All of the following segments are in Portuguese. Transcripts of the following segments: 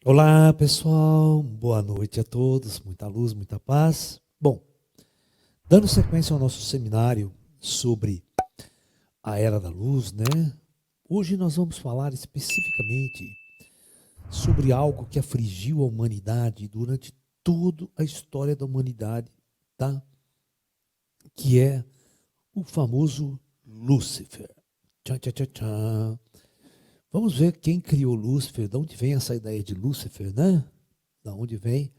Olá, pessoal. Boa noite a todos. Muita luz, muita paz. Bom, dando sequência ao nosso seminário sobre a Era da Luz, né? Hoje nós vamos falar especificamente sobre algo que afligiu a humanidade durante toda a história da humanidade, tá? Que é o famoso Lúcifer. Tchan, tchan, tchan, tchan. Vamos ver quem criou Lúcifer, de onde vem essa ideia de Lúcifer, né? Da onde vem?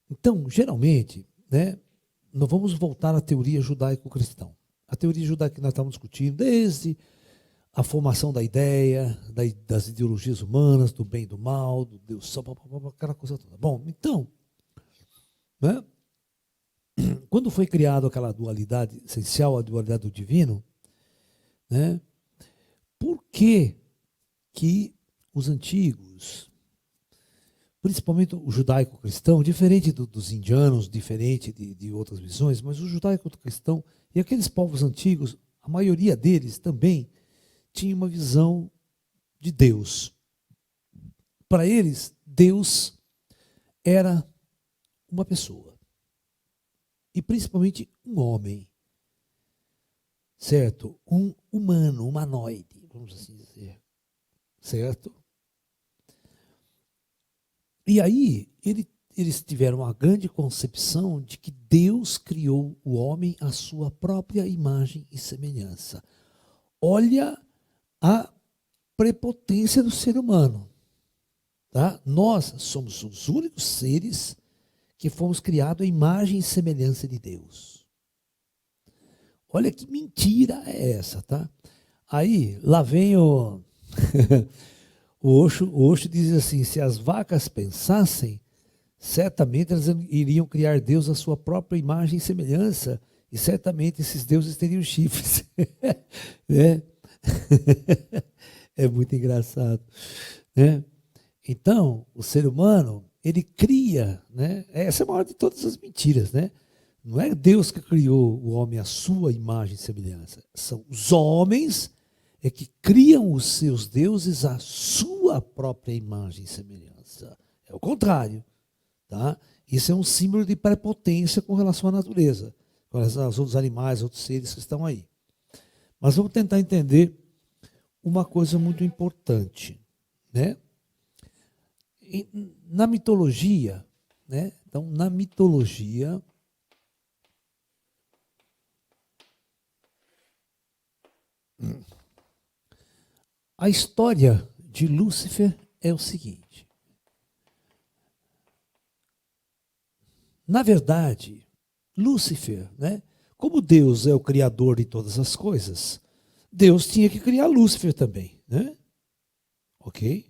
Então, geralmente, né, nós vamos voltar à teoria judaico-cristã. A teoria judaica que nós estamos discutindo desde a formação da ideia, das ideologias humanas, do bem e do mal, do Deus só, aquela coisa toda. Bom, então, né, quando foi criado aquela dualidade essencial, a dualidade do divino, né, por que os antigos, principalmente o judaico-cristão, diferente dos indianos, diferente de outras visões, mas o judaico-cristão e aqueles povos antigos, a maioria deles também tinha uma visão de Deus. Para eles, Deus era uma pessoa. E principalmente um homem. Certo? Um humano, humanoide, vamos assim dizer. Certo? E aí, eles tiveram uma grande concepção de que Deus criou o homem à sua própria imagem e semelhança. Olha a prepotência do ser humano. Tá? Nós somos os únicos seres que fomos criados à imagem e semelhança de Deus. Olha que mentira é essa, tá? Aí, lá vem o... o Osho diz assim, se as vacas pensassem, certamente elas iriam criar Deus à sua própria imagem e semelhança, e certamente esses deuses teriam chifres. Né? É muito engraçado. Né? Então, o ser humano, ele cria, né? Essa é a maior de todas as mentiras, né? Não é Deus que criou o homem à sua imagem e semelhança. São os homens que criam os seus deuses à sua própria imagem e semelhança. É o contrário. Tá? Isso é um símbolo de prepotência com relação à natureza, com relação aos outros animais, outros seres que estão aí. Mas vamos tentar entender uma coisa muito importante, né? Na mitologia, né? Então, na mitologia, a história de Lúcifer é o seguinte. Na verdade, Lúcifer, né? Como Deus é o criador de todas as coisas, Deus tinha que criar Lúcifer também, né? Ok?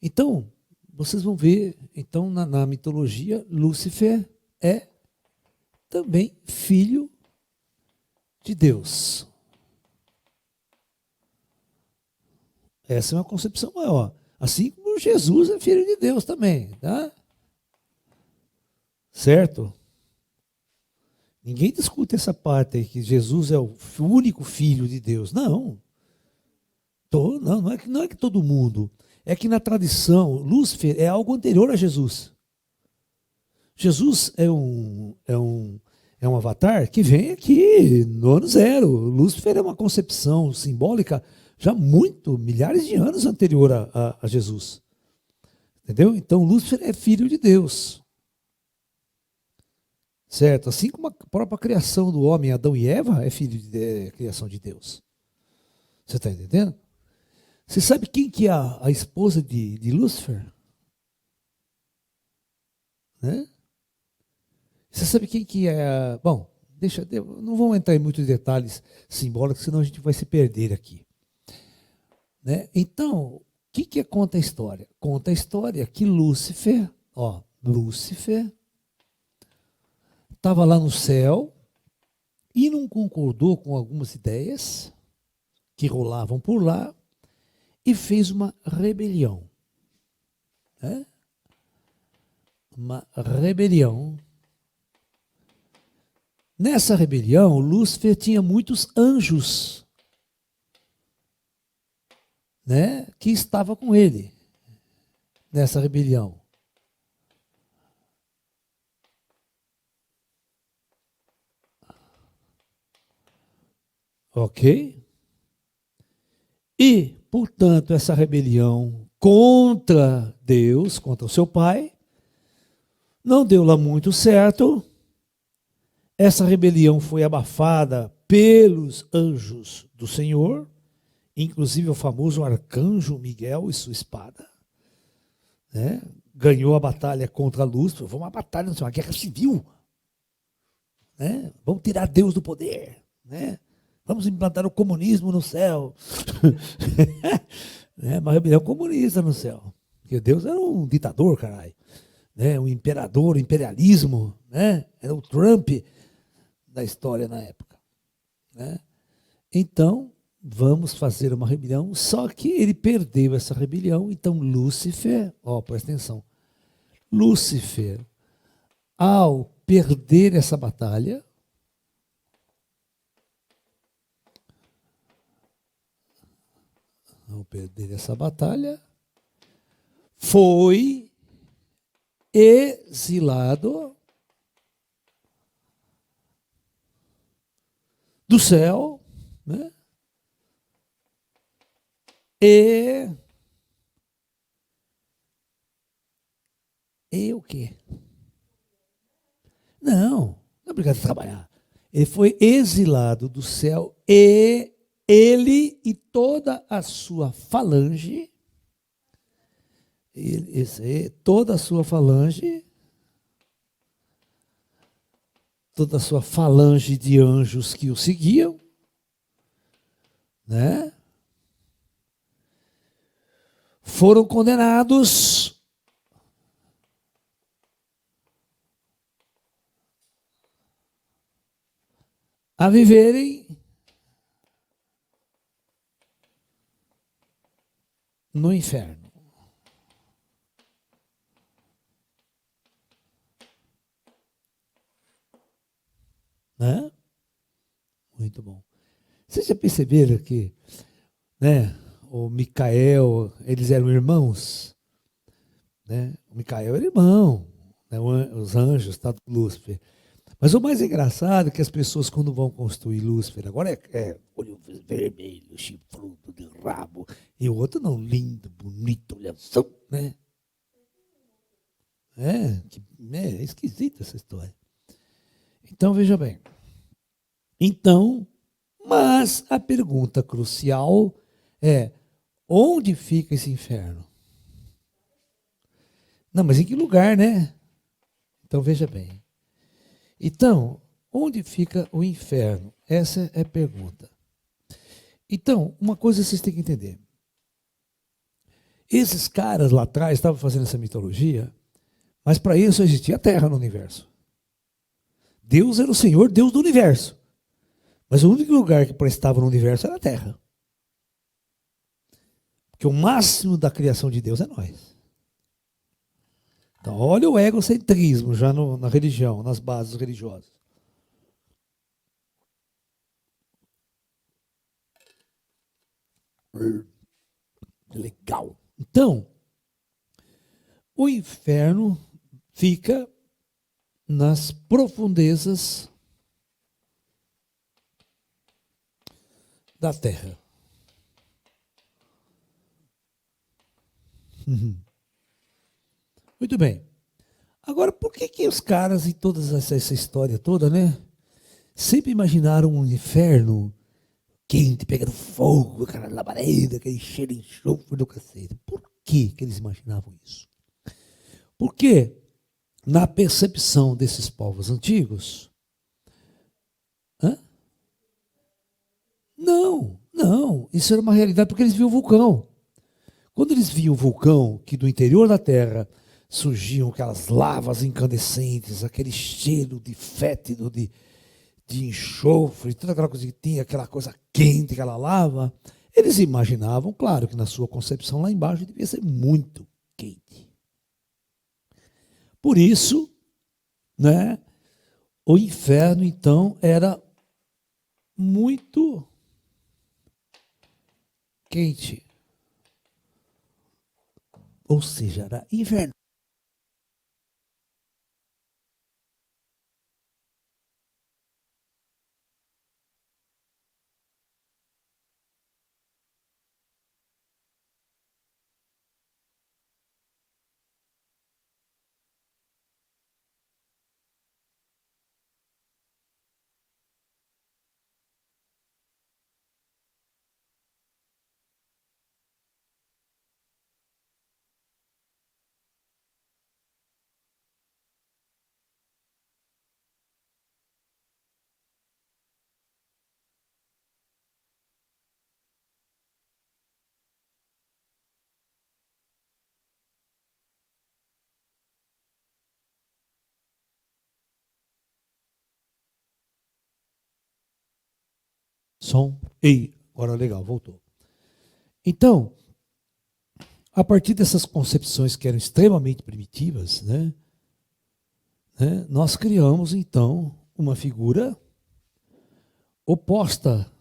Então, vocês vão ver, então, na mitologia, Lúcifer é também filho de Deus. Essa é uma concepção maior. Assim como Jesus é filho de Deus também, tá? Certo? Ninguém discute essa parte aí, que Jesus é o único filho de Deus. Não. Não é que todo mundo. É que na tradição, Lúcifer é algo anterior a Jesus. Jesus é um avatar que vem aqui no ano zero. Lúcifer é uma concepção simbólica já milhares de anos anterior a Jesus. Entendeu? Então, Lúcifer é filho de Deus. Certo? Assim como a própria criação do homem, Adão e Eva, é criação de Deus. Você está entendendo? Você sabe quem que é a esposa de Lúcifer? Né? Você sabe quem que é... Bom, não vamos entrar em muitos detalhes simbólicos, senão a gente vai se perder aqui. Né? Então, o que conta a história? Conta a história que Lúcifer estava lá no céu e não concordou com algumas ideias que rolavam por lá e fez uma rebelião. Né? Uma rebelião. Nessa rebelião, Lúcifer tinha muitos anjos, né, que estavam com ele. nessa rebelião? Ok? E, portanto, essa rebelião contra Deus, contra o seu pai, não deu lá muito certo. Essa rebelião foi abafada pelos anjos do Senhor, inclusive o famoso arcanjo Miguel e sua espada, né? Ganhou a batalha contra Lúcifer. Foi uma batalha, uma guerra civil, né? Vamos tirar Deus do poder, né? Vamos implantar o comunismo no céu. Né? Uma rebelião comunista no céu. Porque Deus era um ditador, caralho. Né? Um imperador, um imperialismo. Né? Era o Trump da história na época. Né? Então, vamos fazer uma rebelião. Só que ele perdeu essa rebelião. Então, Lúcifer, presta atenção. Lúcifer, ao perder essa batalha, foi exilado do céu, né? E o quê? Não é obrigado a trabalhar. Ele foi exilado do céu e ele e toda a sua falange, toda a sua falange de anjos que o seguiam, né? Foram condenados a viverem no inferno. Né? Muito bom. Vocês já perceberam que, né, o Micael, eles eram irmãos? Né? O Micael era irmão, né? Os anjos, tá, do Lúcifer. Mas o mais engraçado é que as pessoas, quando vão construir Lúcifer, agora é olho vermelho, chifrudo, de rabo, e o outro não, lindo, bonito, olhação, né? É esquisita essa história. Então, veja bem. Então, mas a pergunta crucial é, onde fica esse inferno? Não, mas em que lugar, né? Então, veja bem. Então, onde fica o inferno? Essa é a pergunta. Então, uma coisa vocês têm que entender. Esses caras lá atrás estavam fazendo essa mitologia, mas para eles só existia a Terra no universo. Deus era o Senhor, Deus do universo. Mas o único lugar que prestava no universo era a Terra. Porque o máximo da criação de Deus é nós. Então, olha o egocentrismo já na religião, nas bases religiosas. Legal. Então, o inferno fica nas profundezas da terra. Muito bem. Agora, por que os caras e toda essa história toda, né? Sempre imaginaram um inferno quente, pegando fogo, aquela labareda, aquele cheiro de enxofre do cacete. Por que eles imaginavam isso? Porque, na percepção desses povos antigos, não, isso era uma realidade porque eles viam o vulcão. Quando eles viam o vulcão, que do interior da Terra surgiam aquelas lavas incandescentes, aquele cheiro de fétido, de enxofre, toda aquela coisa que tinha, aquela coisa quente, aquela lava, eles imaginavam, claro, que na sua concepção lá embaixo devia ser muito quente. Por isso, né, o inferno, então, era muito quente. ou seja, era inverno. Som. Ei, agora legal, voltou. Então, a partir dessas concepções que eram extremamente primitivas, nós criamos então uma figura oposta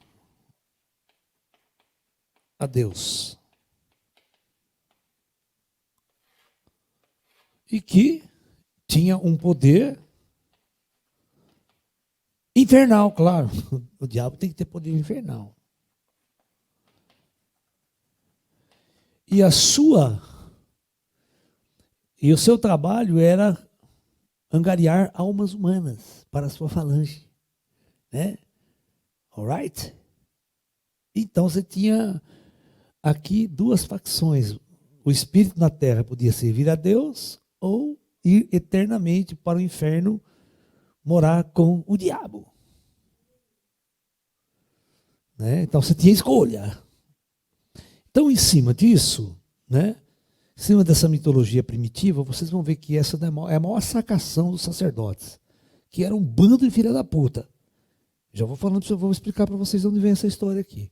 a Deus. E que tinha um poder infernal, claro. O diabo tem que ter poder infernal. E o seu trabalho era angariar almas humanas para a sua falange, né? Alright? Então você tinha aqui duas facções. O espírito na terra podia servir a Deus ou ir eternamente para o inferno morar com o diabo. Né? Então você tinha escolha. Então, em cima disso, em cima dessa mitologia primitiva, vocês vão ver que essa é a maior sacação dos sacerdotes, que era um bando de filha da puta. Já vou falando, vou explicar para vocês de onde vem essa história aqui.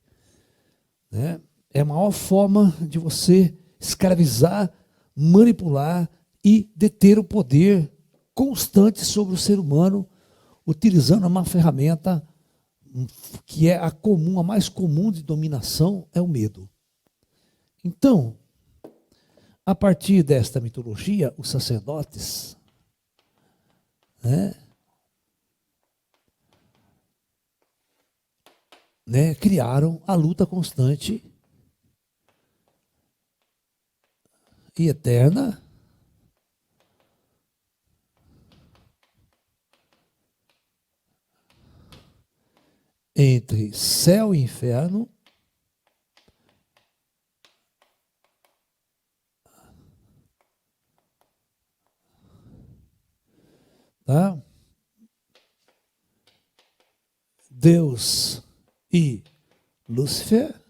É a maior forma de você escravizar, manipular e deter o poder constante sobre o ser humano, utilizando uma ferramenta que é a mais comum de dominação, é o medo. Então, a partir desta mitologia, os sacerdotes, criaram a luta constante e eterna entre céu e inferno, tá? Deus e Lúcifer,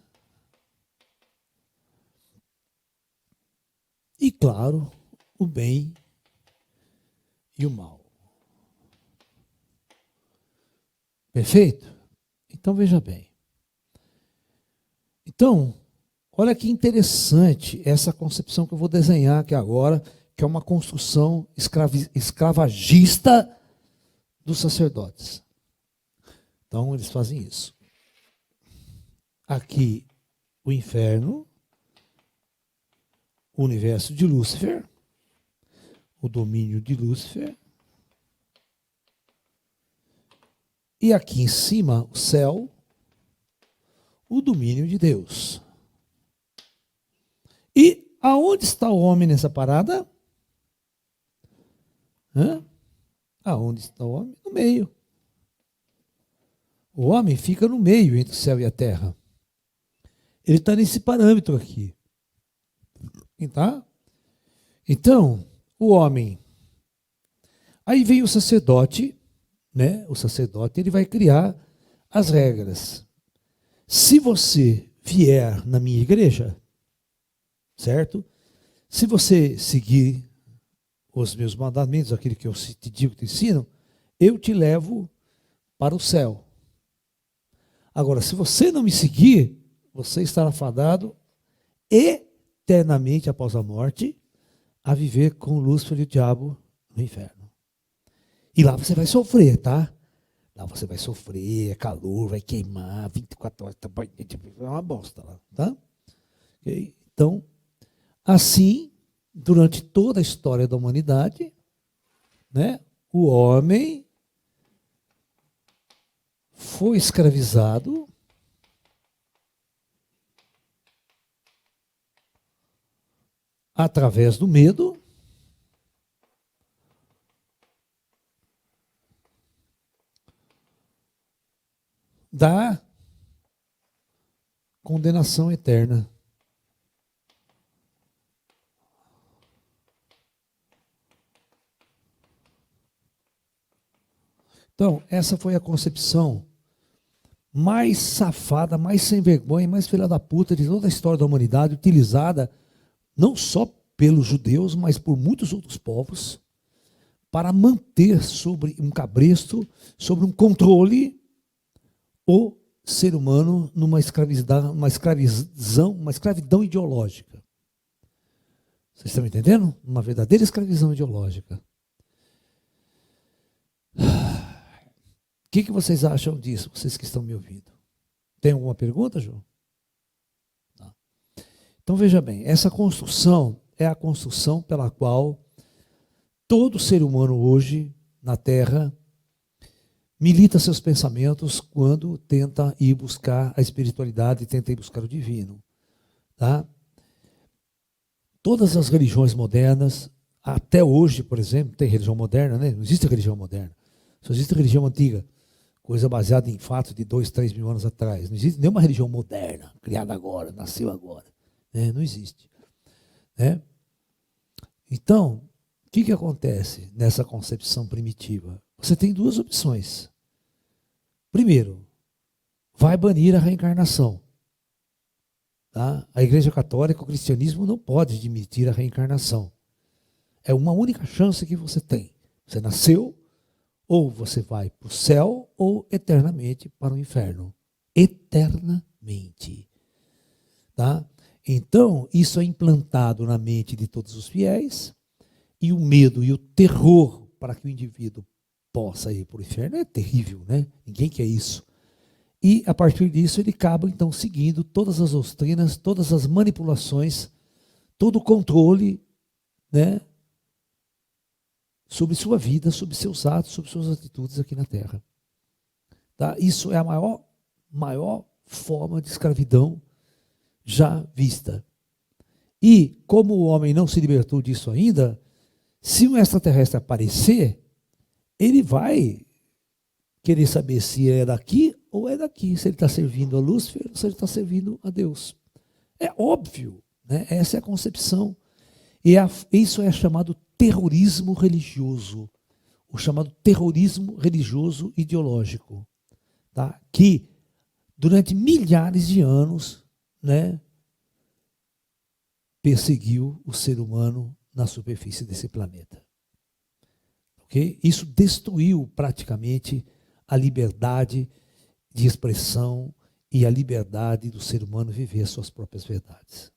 e claro, o bem e o mal. Perfeito? Então veja bem. Então, olha que interessante essa concepção que eu vou desenhar aqui agora, que é uma construção escravagista dos sacerdotes. Então, eles fazem isso. Aqui, o inferno, o universo de Lúcifer, o domínio de Lúcifer. E aqui em cima, o céu, o domínio de Deus. E aonde está o homem nessa parada? Aonde está o homem? No meio. O homem fica no meio entre o céu e a terra. Ele está nesse parâmetro aqui. Tá? Então, o homem. Aí vem o sacerdote, O sacerdote, ele vai criar as regras. Se você vier na minha igreja, certo? Se você seguir os meus mandamentos, aquilo que eu te digo, te ensino, eu te levo para o céu. Agora, se você não me seguir, você estará fadado eternamente após a morte a viver com Lúcifer e o diabo no inferno. E lá você vai sofrer, tá? Lá você vai sofrer, é calor, vai queimar, 24 horas, é uma bosta lá, tá? Okay? Então, assim durante toda a história da humanidade, né, o homem foi escravizado através do medo, da condenação eterna. Então, essa foi a concepção mais safada, mais sem vergonha, mais filha da puta de toda a história da humanidade, utilizada não só pelos judeus, mas por muitos outros povos, para manter sobre um cabresto, sobre um controle, o ser humano numa uma escravidão ideológica. Vocês estão entendendo? Uma verdadeira escravidão ideológica. O que vocês acham disso, vocês que estão me ouvindo? Tem alguma pergunta, João? Tá. Então veja bem, essa construção é a construção pela qual todo ser humano hoje na Terra milita seus pensamentos quando tenta ir buscar a espiritualidade e tenta ir buscar o divino. Tá? Todas as religiões modernas, até hoje, por exemplo, tem religião moderna, né? Não existe religião moderna. Só existe religião antiga, coisa baseada em fatos de 2, 3 mil anos atrás. Não existe nenhuma religião moderna, criada agora, nasceu agora. Né? Não existe. Né? Então, o que acontece nessa concepção primitiva? Você tem duas opções. Primeiro, vai banir a reencarnação. Tá? A Igreja Católica, o cristianismo não pode admitir a reencarnação. É uma única chance que você tem. Você nasceu, ou você vai para o céu, ou eternamente para o inferno. Eternamente. Tá? Então, isso é implantado na mente de todos os fiéis, e o medo e o terror para que o indivíduo possa ir para o inferno é terrível, né? Ninguém quer isso. E, a partir disso, ele acaba, então, seguindo todas as doutrinas, todas as manipulações, todo o controle, né, sobre sua vida, sobre seus atos, sobre suas atitudes aqui na Terra. Tá? Isso é a maior forma de escravidão já vista. E, como o homem não se libertou disso ainda, se um extraterrestre aparecer, ele vai querer saber se é daqui ou é daqui, se ele está servindo a Lúcifer ou se ele está servindo a Deus. É óbvio, né? Essa é a concepção. E isso é chamado terrorismo religioso, o chamado terrorismo religioso ideológico, tá? Que durante milhares de anos, né, perseguiu o ser humano na superfície desse planeta. Okay? Isso destruiu praticamente a liberdade de expressão e a liberdade do ser humano viver as suas próprias verdades.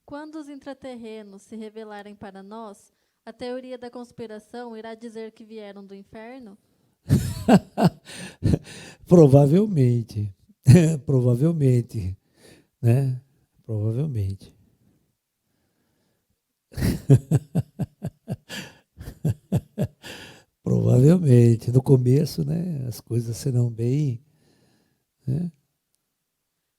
Quando os intraterrenos se revelarem para nós, a teoria da conspiração irá dizer que vieram do inferno? Provavelmente. Provavelmente. Né? Provavelmente. Provavelmente. No começo, né, as coisas serão bem... Né?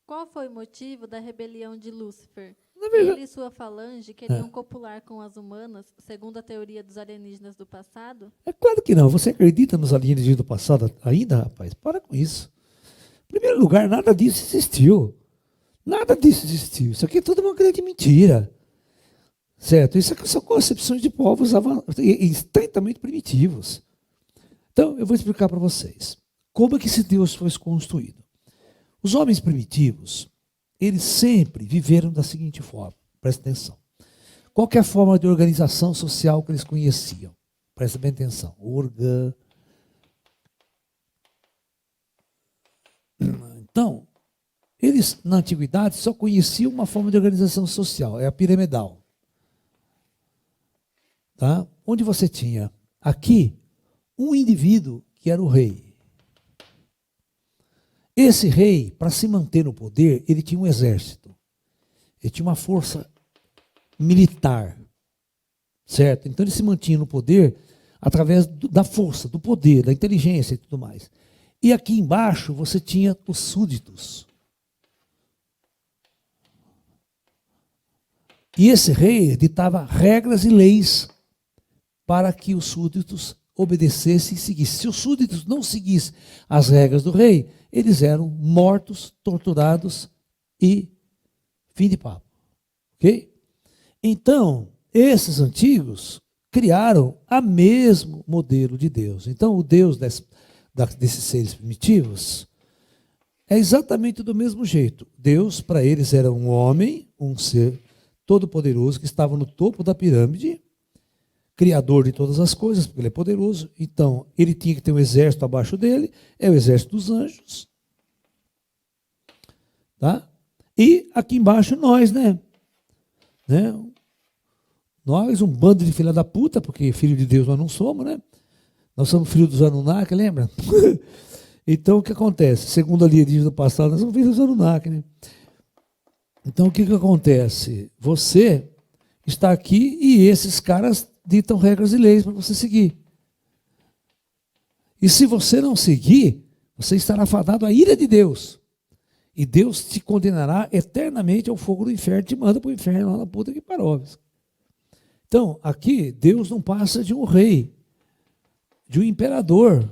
Qual foi o motivo da rebelião de Lúcifer? Verdade, ele e sua falange queriam copular com as humanas, segundo a teoria dos alienígenas do passado? é claro que não. Você acredita nos alienígenas do passado ainda, rapaz? Para com isso. Em primeiro lugar, nada disso existiu. Nada disso existiu. Isso aqui é tudo uma grande mentira. Certo? Isso aqui são concepções de povos estritamente primitivos. Então, eu vou explicar para vocês. Como é que esse Deus foi construído? Os homens primitivos, eles sempre viveram da seguinte forma. Presta atenção. Qualquer forma de organização social que eles conheciam. Presta bem atenção. Então, eles, na antiguidade, só conheciam uma forma de organização social. É a piramidal. Tá? Onde você tinha aqui um indivíduo que era o rei. Esse rei, para se manter no poder, ele tinha um exército. Ele tinha uma força militar, certo? Então ele se mantinha no poder através da força, do poder, da inteligência e tudo mais. E aqui embaixo você tinha os súditos. E esse rei ditava regras e leis para que os súditos obedecessem e seguissem. Se os súditos não seguissem as regras do rei, eles eram mortos, torturados e fim de papo. Ok? Então, esses antigos criaram o mesmo modelo de Deus. Então, o Deus desses seres primitivos é exatamente do mesmo jeito. Deus, para eles, era um homem, um ser todo-poderoso, que estava no topo da pirâmide, criador de todas as coisas, porque ele é poderoso. Então, ele tinha que ter um exército abaixo dele, é o exército dos anjos. Tá? E aqui embaixo nós, né? Nós, um bando de filha da puta, porque filho de Deus nós não somos, né? Nós somos filhos dos Anunnaki, lembra? Então, o que acontece? Segundo a alienígena do passado, nós somos filhos dos Anunnaki, né? Então, o que acontece? Você está aqui e esses caras ditam regras e leis para você seguir. E se você não seguir, você estará fadado à ira de Deus. E Deus te condenará eternamente ao fogo do inferno, te manda para o inferno lá na puta que parou. Então, aqui, Deus não passa de um rei, de um imperador,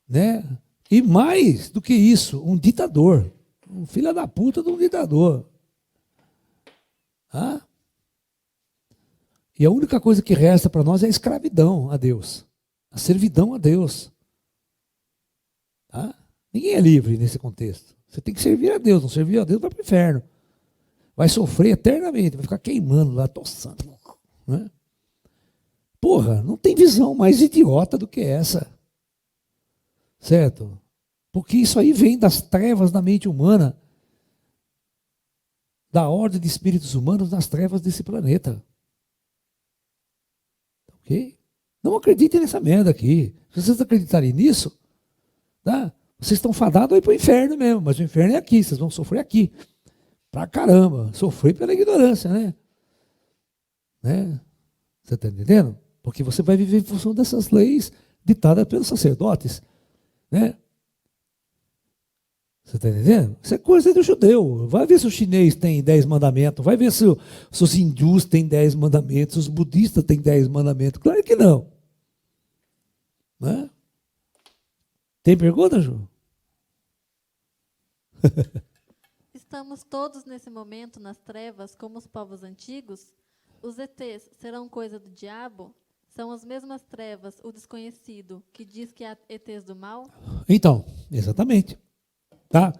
né? E mais do que isso, um ditador. Um filho da puta de um ditador. Ah? E a única coisa que resta para nós é a escravidão a Deus. A servidão a Deus. Tá? Ninguém é livre nesse contexto. Você tem que servir a Deus. Não servir a Deus, vai para o inferno. Vai sofrer eternamente. Vai ficar queimando lá, tossando. Né? Porra, não tem visão mais idiota do que essa. Certo? Porque isso aí vem das trevas da mente humana, da ordem de espíritos humanos nas trevas desse planeta. Ok? Não acreditem nessa merda aqui. Se vocês acreditarem nisso, tá? Vocês estão fadados aí para o inferno mesmo, mas o inferno é aqui, vocês vão sofrer aqui. Pra caramba, sofrer pela ignorância, né? Você está entendendo? Porque você vai viver em função dessas leis ditadas pelos sacerdotes, né? Você está entendendo? Isso é coisa do judeu. Vai ver se o chinês tem 10 mandamentos, vai ver se os hindus têm 10 mandamentos, os budistas têm 10 mandamentos. Claro que não. Né? Tem pergunta, Ju? Estamos todos nesse momento nas trevas, como os povos antigos? Os ETs serão coisa do diabo? São as mesmas trevas, o desconhecido, que diz que há ETs do mal? Então, exatamente. Tá?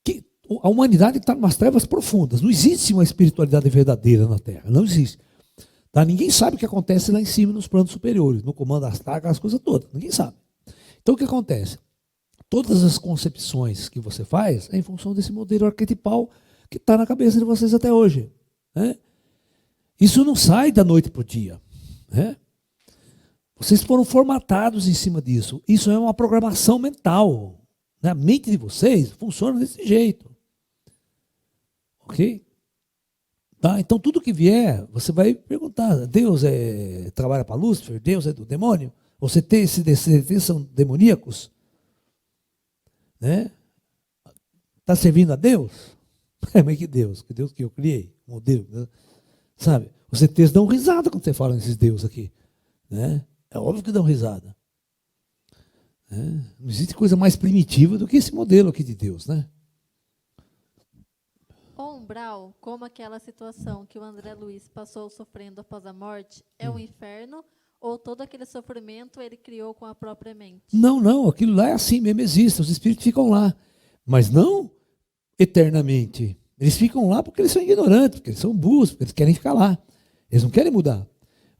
Que a humanidade está em umas trevas profundas. Não existe uma espiritualidade verdadeira na Terra. Não existe. Tá? Ninguém sabe o que acontece lá em cima, nos planos superiores, no comando astral, aquelas coisas todas. Ninguém sabe. Então, o que acontece? Todas as concepções que você faz é em função desse modelo arquetipal que está na cabeça de vocês até hoje. Né? Isso não sai da noite para o dia. Né? Vocês foram formatados em cima disso. Isso é uma programação mental. Né? A mente de vocês funciona desse jeito. Ok? Tá? Então, tudo que vier, você vai perguntar, Deus trabalha para Lúcifer? Deus é do demônio? Você tem esses são demoníacos? Né? Está servindo a Deus? Mas que Deus? Que Deus que eu criei? Modelo, né? Sabe? Os ETs dão risada quando você fala nesses deuses aqui. Né? É óbvio que dão risada. Né? Não existe coisa mais primitiva do que esse modelo aqui de Deus, né? O umbral, como aquela situação que o André Luiz passou sofrendo após a morte, é um inferno? Ou todo aquele sofrimento ele criou com a própria mente? Não, aquilo lá é assim mesmo, existe, os espíritos ficam lá. Mas não eternamente. Eles ficam lá porque eles são ignorantes, porque eles são burros, porque eles querem ficar lá. Eles não querem mudar.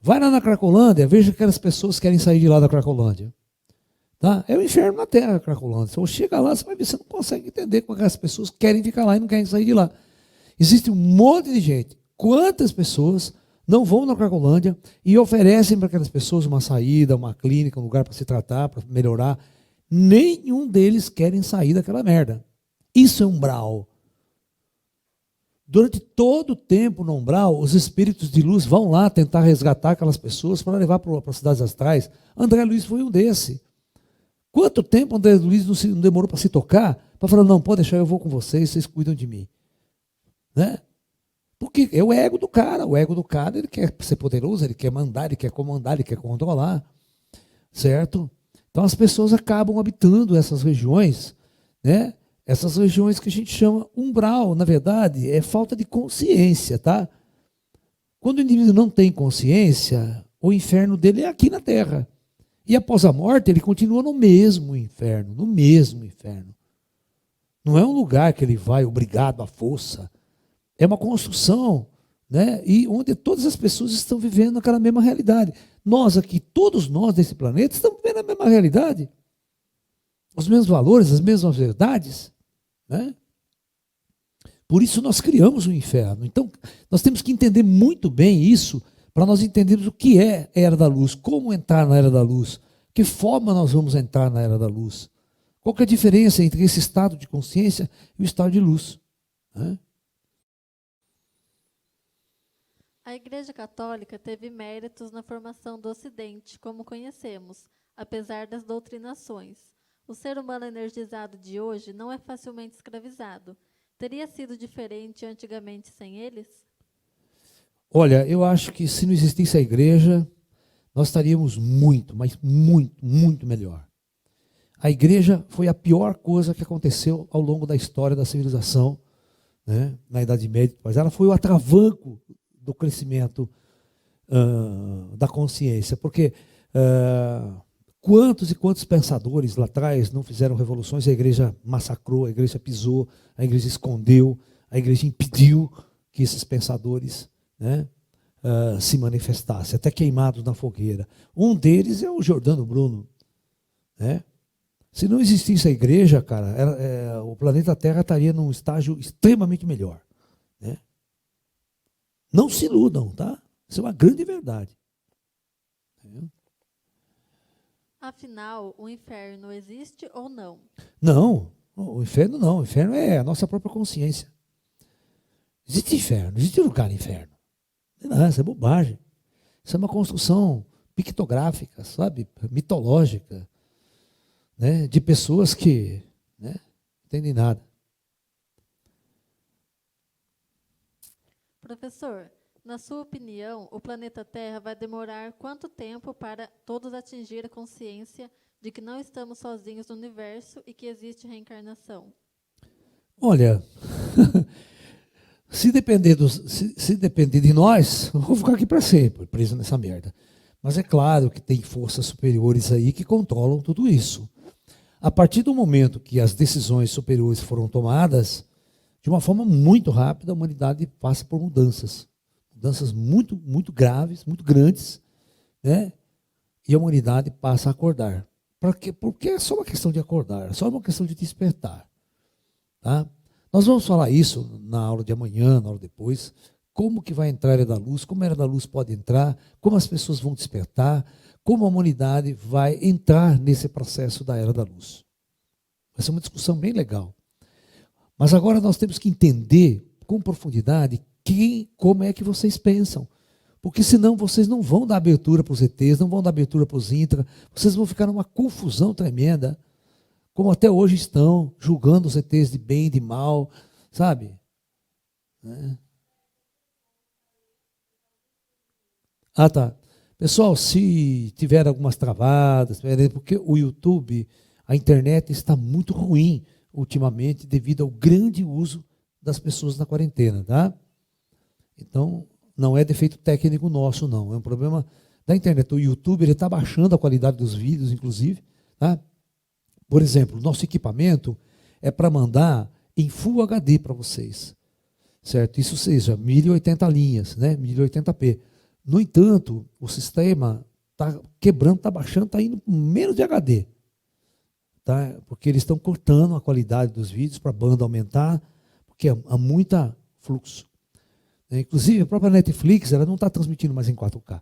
Vai lá na Cracolândia, veja aquelas pessoas que querem sair de lá da Cracolândia. Tá? É o inferno na Terra, a Cracolândia. Se você chega lá, você vai ver, você não consegue entender como aquelas pessoas querem ficar lá e não querem sair de lá. Existe um monte de gente. Quantas pessoas não vão na Cracolândia e oferecem para aquelas pessoas uma saída, uma clínica, um lugar para se tratar, para melhorar? Nenhum deles querem sair daquela merda. Isso é umbral. Durante todo o tempo no umbral, os espíritos de luz vão lá tentar resgatar aquelas pessoas para levar para as cidades astrais. André Luiz foi um desse. Quanto tempo André Luiz não demorou para se tocar? Para falar, não, pode deixar, eu vou com vocês cuidam de mim. Né? Porque é o ego do cara. O ego do cara, ele quer ser poderoso, ele quer mandar, ele quer comandar, ele quer controlar. Certo? Então as pessoas acabam habitando essas regiões, né? Essas regiões que a gente chama umbral, na verdade, é falta de consciência, tá? Quando o indivíduo não tem consciência, o inferno dele é aqui na Terra. E após a morte, ele continua no mesmo inferno, no mesmo inferno. Não é um lugar que ele vai obrigado à força. É uma construção, né? E onde todas as pessoas estão vivendo aquela mesma realidade. Nós aqui, todos nós desse planeta, estamos vivendo a mesma realidade. Os mesmos valores, as mesmas verdades. Né? Por isso nós criamos o inferno. Então, nós temos que entender muito bem isso para nós entendermos o que é a Era da Luz, como entrar na Era da Luz, que forma nós vamos entrar na Era da Luz. Qual que é a diferença entre esse estado de consciência e o estado de luz? Né? A Igreja Católica teve méritos na formação do Ocidente, como conhecemos, apesar das doutrinações. O ser humano energizado de hoje não é facilmente escravizado. Teria sido diferente antigamente sem eles? Olha, eu acho que se não existisse a igreja, nós estaríamos muito, mas muito, muito melhor. A igreja foi a pior coisa que aconteceu ao longo da história da civilização, né, na Idade Média, mas ela foi o atravanco do crescimento da consciência, porque quantos e quantos pensadores lá atrás não fizeram revoluções, a igreja massacrou, a igreja pisou, a igreja escondeu, a igreja impediu que esses pensadores, né, se manifestassem, até queimados na fogueira. Um deles é o Giordano Bruno. Né? Se não existisse a igreja, cara, o planeta Terra estaria num estágio extremamente melhor. Né? Não se iludam, tá? Isso é uma grande verdade. Afinal, o inferno existe ou não? Não, o inferno não. O inferno é a nossa própria consciência. Existe inferno, existe lugar no inferno. Não, isso é bobagem. Isso é uma construção pictográfica, sabe? Mitológica. Né? De pessoas que, né, não entendem nada. Professor, na sua opinião, o planeta Terra vai demorar quanto tempo para todos atingir a consciência de que não estamos sozinhos no universo e que existe reencarnação? Olha, se depender de nós, eu vou ficar aqui para sempre, preso nessa merda. Mas é claro que tem forças superiores aí que controlam tudo isso. A partir do momento que as decisões superiores foram tomadas, de uma forma muito rápida, a humanidade passa por mudanças. Mudanças muito, muito graves, muito grandes, né? E a humanidade passa a acordar. Porque é só uma questão de acordar, é só uma questão de despertar. Tá? Nós vamos falar isso na aula de amanhã, na aula depois, como que vai entrar a Era da Luz, como a Era da Luz pode entrar, como as pessoas vão despertar, como a humanidade vai entrar nesse processo da Era da Luz. Vai ser uma discussão bem legal. Mas agora nós temos que entender com profundidade como é que vocês pensam. Porque senão vocês não vão dar abertura para os ETs, não vão dar abertura para os intra, vocês vão ficar numa confusão tremenda, como até hoje estão, julgando os ETs de bem e de mal, sabe? Né? Ah, tá. Pessoal, se tiver algumas travadas, porque o YouTube, a internet está muito ruim ultimamente devido ao grande uso das pessoas na quarentena, tá? Então, não é defeito técnico nosso, não. É um problema da internet. O YouTube está baixando a qualidade dos vídeos, inclusive. Tá? Por exemplo, nosso equipamento é para mandar em Full HD para vocês. Certo? Isso seja 1080 linhas, né? 1080p. No entanto, o sistema está quebrando, está baixando, está indo menos de HD. Tá? Porque eles estão cortando a qualidade dos vídeos para a banda aumentar, porque há muita fluxo. Inclusive, a própria Netflix ela não está transmitindo mais em 4K.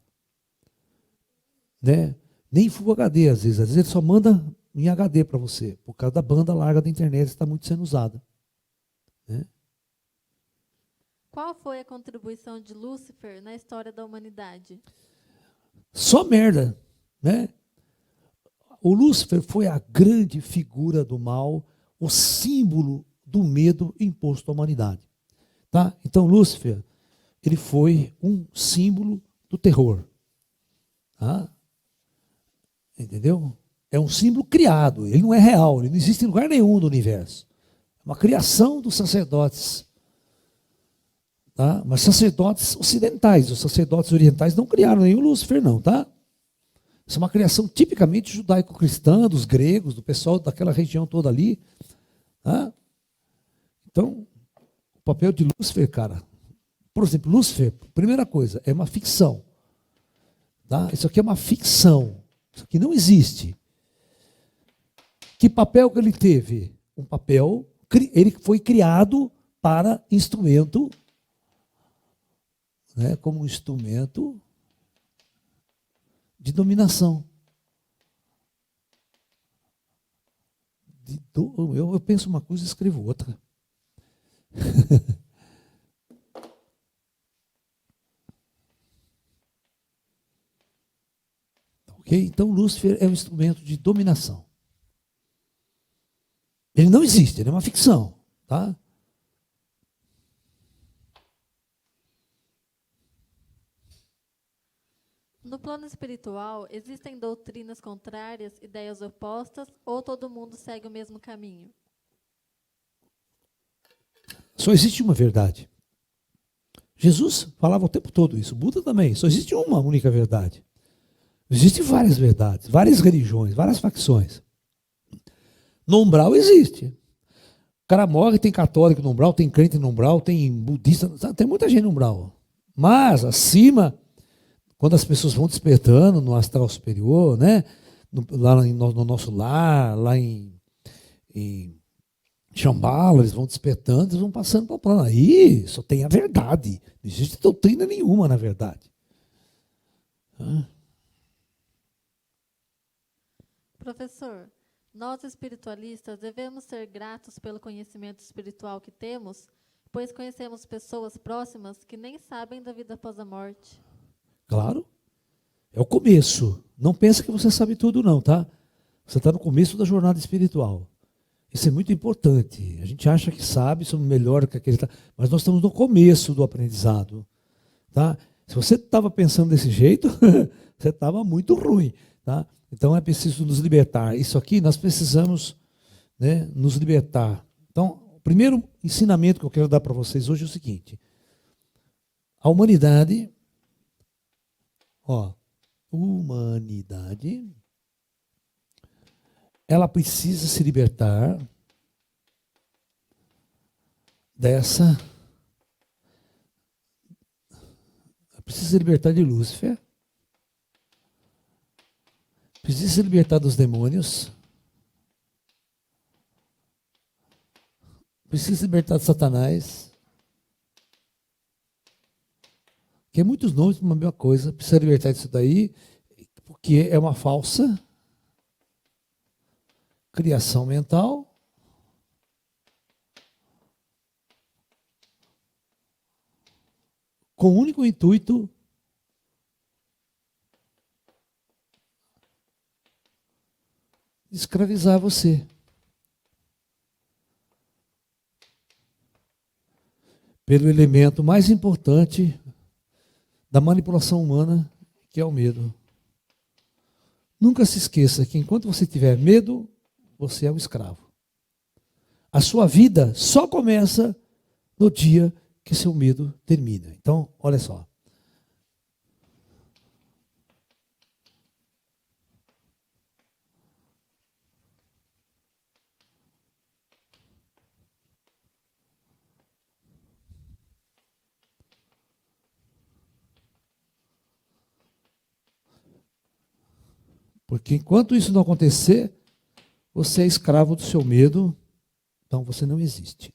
Né? Nem em Full HD, às vezes ele só manda em HD para você, por causa da banda larga da internet que está muito sendo usada. Né? Qual foi a contribuição de Lúcifer na história da humanidade? Só merda, né? O Lúcifer foi a grande figura do mal, o símbolo do medo imposto à humanidade. Tá? Então, Lúcifer, ele foi um símbolo do terror. Tá? Entendeu? É um símbolo criado, ele não é real, ele não existe em lugar nenhum do universo. É uma criação dos sacerdotes. Tá? Mas sacerdotes ocidentais, os sacerdotes orientais não criaram nenhum Lúcifer, não, tá? Isso é uma criação tipicamente judaico-cristã, dos gregos, do pessoal daquela região toda ali. Tá? Então, o papel de Lúcifer, cara, por exemplo, Lúcifer, primeira coisa, é uma ficção. Tá? Isso aqui é uma ficção. Isso aqui não existe. Que papel que ele teve? Um papel, ele foi criado para instrumento, né, como um instrumento de dominação. Eu penso uma coisa e escrevo outra. Ok? Então, Lúcifer é um instrumento de dominação. Ele não existe, ele é uma ficção. Tá? No plano espiritual, existem doutrinas contrárias, ideias opostas, ou todo mundo segue o mesmo caminho? Só existe uma verdade. Jesus falava o tempo todo isso, Buda também. Só existe uma única verdade. Existem várias verdades, várias religiões, várias facções. No umbral existe. O cara morre, tem católico no umbral, tem crente no umbral, tem budista, tem muita gente no umbral. Mas acima, quando as pessoas vão despertando no astral superior, né? Lá no nosso lar, lá em Shambhala, eles vão despertando, eles vão passando para o plano. Aí só tem a verdade. Não existe doutrina nenhuma, na verdade. Professor, nós espiritualistas devemos ser gratos pelo conhecimento espiritual que temos, pois conhecemos pessoas próximas que nem sabem da vida após a morte. Claro. É o começo. Não pensa que você sabe tudo, não, tá? Você está no começo da jornada espiritual. Isso é muito importante. A gente acha que sabe, somos melhor que aquele, mas nós estamos no começo do aprendizado. Tá? Se você estava pensando desse jeito, você estava muito ruim. Tá? Então é preciso nos libertar. Isso aqui nós precisamos, né, nos libertar. Então, o primeiro ensinamento que eu quero dar para vocês hoje é o seguinte: a humanidade, ela precisa se libertar dessa. Precisa se libertar de Lúcifer. Precisa se libertar dos demônios. Precisa se libertar de Satanás. Que é muitos nomes para uma mesma coisa. Precisa libertar disso daí, porque é uma falsa criação mental. Com o único intuito de escravizar você. Pelo elemento mais importante da manipulação humana, que é o medo. Nunca se esqueça que enquanto você tiver medo, você é um escravo. A sua vida só começa no dia que seu medo termina. Então, olha só. Porque enquanto isso não acontecer, você é escravo do seu medo, então você não existe.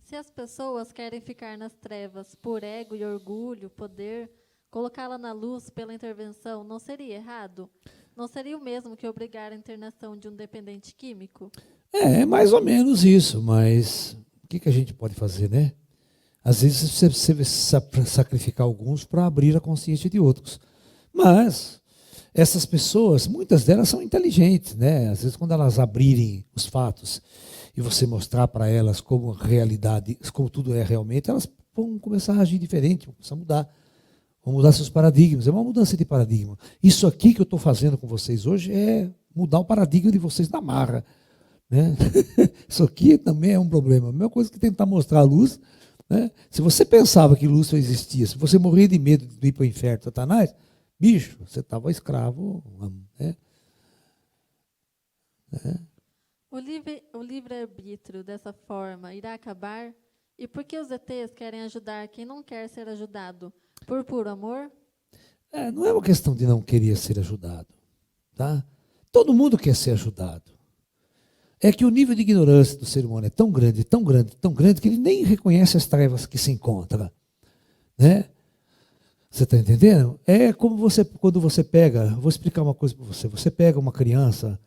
Se as pessoas querem ficar nas trevas por ego e orgulho, poder, colocá-la na luz pela intervenção, não seria errado? Não seria o mesmo que obrigar a internação de um dependente químico? É mais ou menos isso, mas o que a gente pode fazer, né? Às vezes você vai sacrificar alguns para abrir a consciência de outros. Mas essas pessoas, muitas delas são inteligentes, né? Às vezes quando elas abrirem os fatos e você mostrar para elas como a realidade, como tudo é realmente, elas vão começar a agir diferente, vão começar a mudar. Vão mudar seus paradigmas. É uma mudança de paradigma. Isso aqui que eu estou fazendo com vocês hoje é mudar o paradigma de vocês na marra, né? Isso aqui também é um problema. A mesma coisa que tentar mostrar a luz, né? Se você pensava que luz só existia, se você morria de medo de ir para o inferno, Satanás, bicho, você estava escravo, né? O livre-arbítrio, dessa forma, irá acabar? E por que os ETs querem ajudar quem não quer ser ajudado? Por puro amor? Não é uma questão de não querer ser ajudado. Tá? Todo mundo quer ser ajudado. É que o nível de ignorância do ser humano é tão grande, tão grande, tão grande, que ele nem reconhece as trevas que se encontra. Né? Você está entendendo? É como quando você pega, vou explicar uma coisa para você. Você pega uma criança,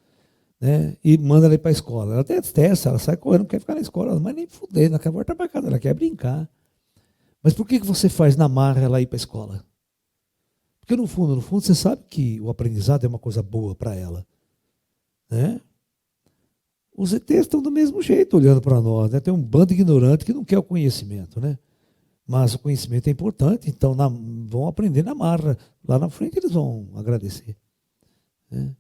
né, e manda ela ir para a escola. Ela detesta, ela sai correndo, não quer ficar na escola, mas nem fuder, não quer voltar para casa, ela quer brincar. Mas por que você faz na marra ela ir para a escola? Porque no fundo, você sabe que o aprendizado é uma coisa boa para ela. Né? Os ETs estão do mesmo jeito olhando para nós. Né? Tem um bando ignorante que não quer o conhecimento. Né? Mas o conhecimento é importante, então vão aprender na marra. Lá na frente eles vão agradecer. Né?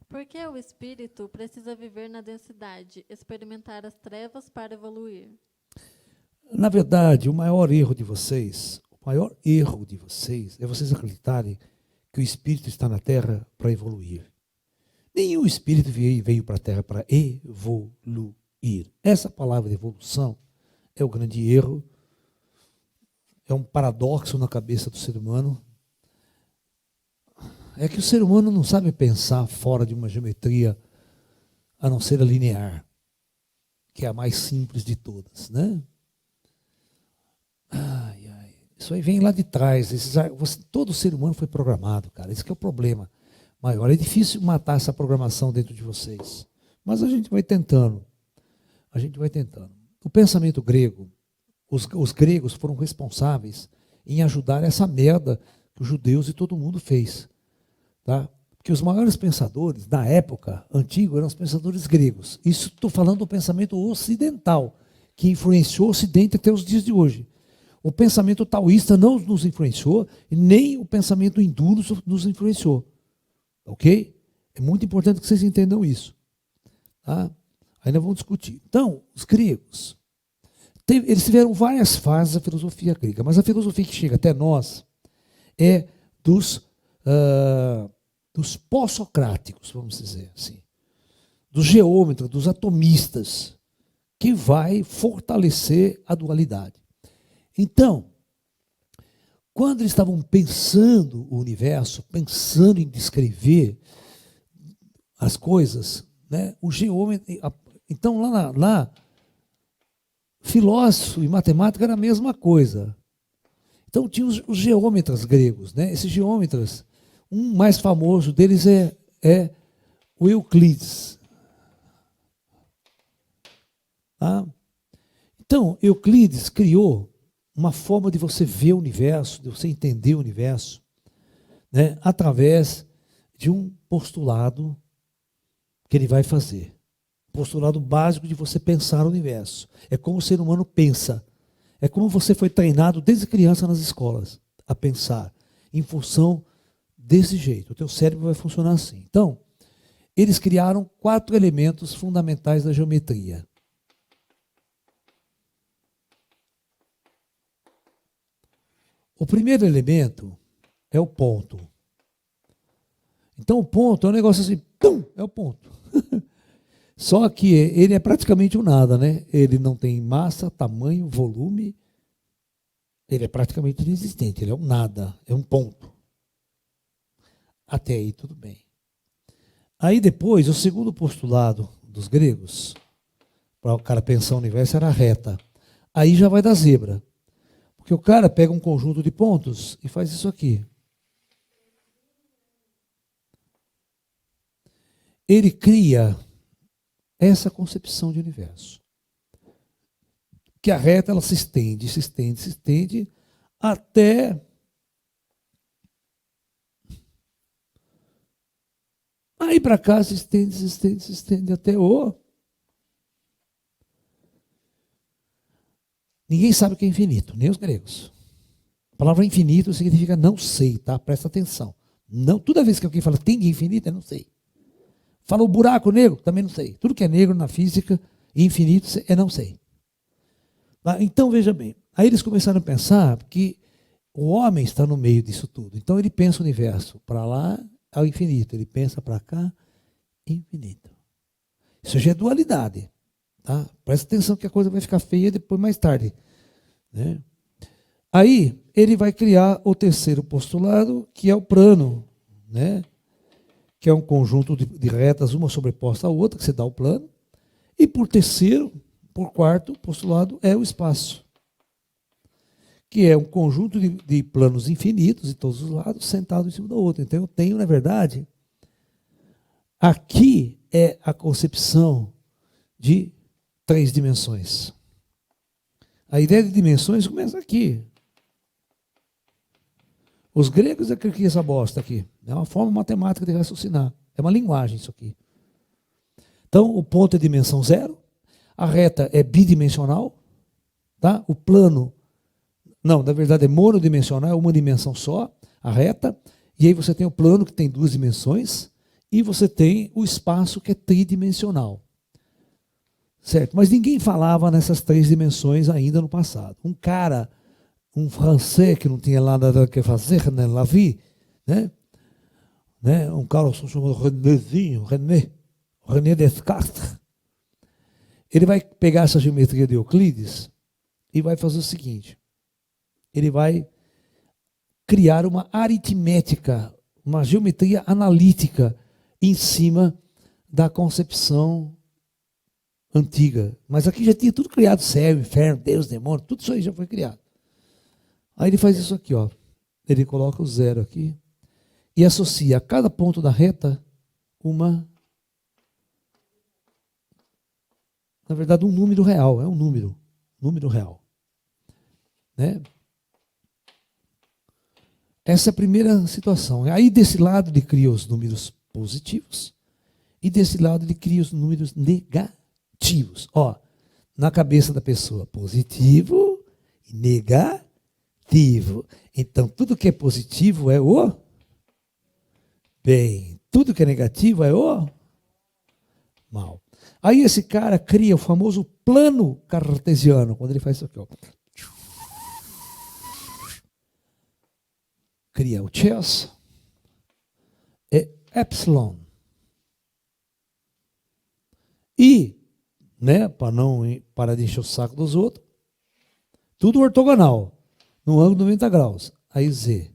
Por que o espírito precisa viver na densidade, experimentar as trevas para evoluir? Na verdade, o maior erro de vocês é vocês acreditarem que o espírito está na Terra para evoluir. Nenhum espírito veio para a Terra para evoluir. Essa palavra de evolução é o grande erro, é um paradoxo na cabeça do ser humano. É que o ser humano não sabe pensar fora de uma geometria a não ser a linear, que é a mais simples de todas, né? Isso aí vem lá de trás. Todo ser humano foi programado, cara. Esse que é o problema maior. É difícil matar essa programação dentro de vocês. Mas a gente vai tentando. A gente vai tentando. O pensamento grego, os gregos foram responsáveis em ajudar essa merda que os judeus e todo mundo fez. Tá? Porque os maiores pensadores, na época antiga, eram os pensadores gregos. Isso estou falando do pensamento ocidental, que influenciou o Ocidente até os dias de hoje. O pensamento taoísta não nos influenciou, e nem o pensamento hindu nos influenciou. Ok? É muito importante que vocês entendam isso. Tá? Ainda vamos discutir. Então, os gregos, eles tiveram várias fases da filosofia grega, mas a filosofia que chega até nós é dos pós-socráticos, vamos dizer assim, dos geômetras, dos atomistas, que vai fortalecer a dualidade. Então, quando eles estavam pensando o universo, pensando em descrever as coisas, né, o geômetra, então lá filósofo e matemática era a mesma coisa. Então tinha os geômetras gregos, né? Esses geômetras, um mais famoso deles é o Euclides. Tá? Então, Euclides criou uma forma de você ver o universo, de você entender o universo, né, através de um postulado que ele vai fazer. Postulado básico de você pensar o universo. É como o ser humano pensa. É como você foi treinado desde criança nas escolas a pensar em função desse jeito. O teu cérebro vai funcionar assim. Então, eles criaram 4 elementos fundamentais da geometria. O primeiro elemento é o ponto. Então o ponto é um negócio assim, pum, é o ponto. Só que ele é praticamente um nada, né? Ele não tem massa, tamanho, volume. Ele é praticamente inexistente, ele é um nada, é um ponto. Até aí tudo bem. Aí depois, o segundo postulado dos gregos, para o cara pensar o universo, era a reta. Aí já vai dar zebra. Porque o cara pega um conjunto de pontos e faz isso aqui. ele cria essa concepção de universo. Que a reta ela se estende, se estende, se estende, até aí para cá se estende, se estende, se estende até o... Ninguém sabe o que é infinito, nem os gregos. A palavra infinito significa não sei, tá? Presta atenção. Não, toda vez que alguém fala tem infinito, eu não sei. Fala o buraco negro, também não sei. Tudo que é negro na física, infinito, eu não sei. Então, veja bem, aí eles começaram a pensar que o homem está no meio disso tudo. Então ele pensa o universo para lá ao infinito, ele pensa para cá, infinito. Isso já é dualidade. Tá? Presta atenção que a coisa vai ficar feia depois, mais tarde. Né? Aí ele vai criar o terceiro postulado, que é o plano, né? Que é um conjunto de retas, uma sobreposta à outra, que você dá o plano. E por quarto postulado é o espaço, que é um conjunto de planos infinitos de todos os lados, sentado em cima do outro. Então eu tenho, na verdade, aqui é a concepção de 3 dimensões. A ideia de dimensões começa aqui. Os gregos é que criam essa bosta aqui. É uma forma matemática de raciocinar. É uma linguagem isso aqui. Então, o ponto é dimensão 0. A reta é bidimensional. Tá? O plano, não, na verdade é monodimensional, é uma dimensão só, a reta. E aí você tem o plano que tem 2 dimensões. E você tem o espaço que é tridimensional. Certo? Mas ninguém falava nessas 3 dimensões ainda no passado. Um francês que não tinha nada que fazer, né, la vie, né? Um cara chamado René Descartes. Ele vai pegar essa geometria de Euclides e vai fazer o seguinte: ele vai criar uma aritmética, uma geometria analítica em cima da concepção antiga. Mas aqui já tinha tudo criado: céu, inferno, Deus, demônio, tudo isso aí já foi criado. Aí ele faz isso aqui, ó. Ele coloca o 0 aqui e associa a cada ponto da reta na verdade, um número real. É um número real. Né? Essa é a primeira situação. Aí desse lado ele cria os números positivos e desse lado ele cria os números negativos. Ó, na cabeça da pessoa, positivo e negativo. Então, tudo que é positivo é o bem. Tudo que é negativo é o mal. Aí esse cara cria o famoso plano cartesiano, quando ele faz isso aqui, ó. Cria o chess e epsilon. E, né, para de encher o saco dos outros, tudo ortogonal. No ângulo de 90 graus. Aí Z.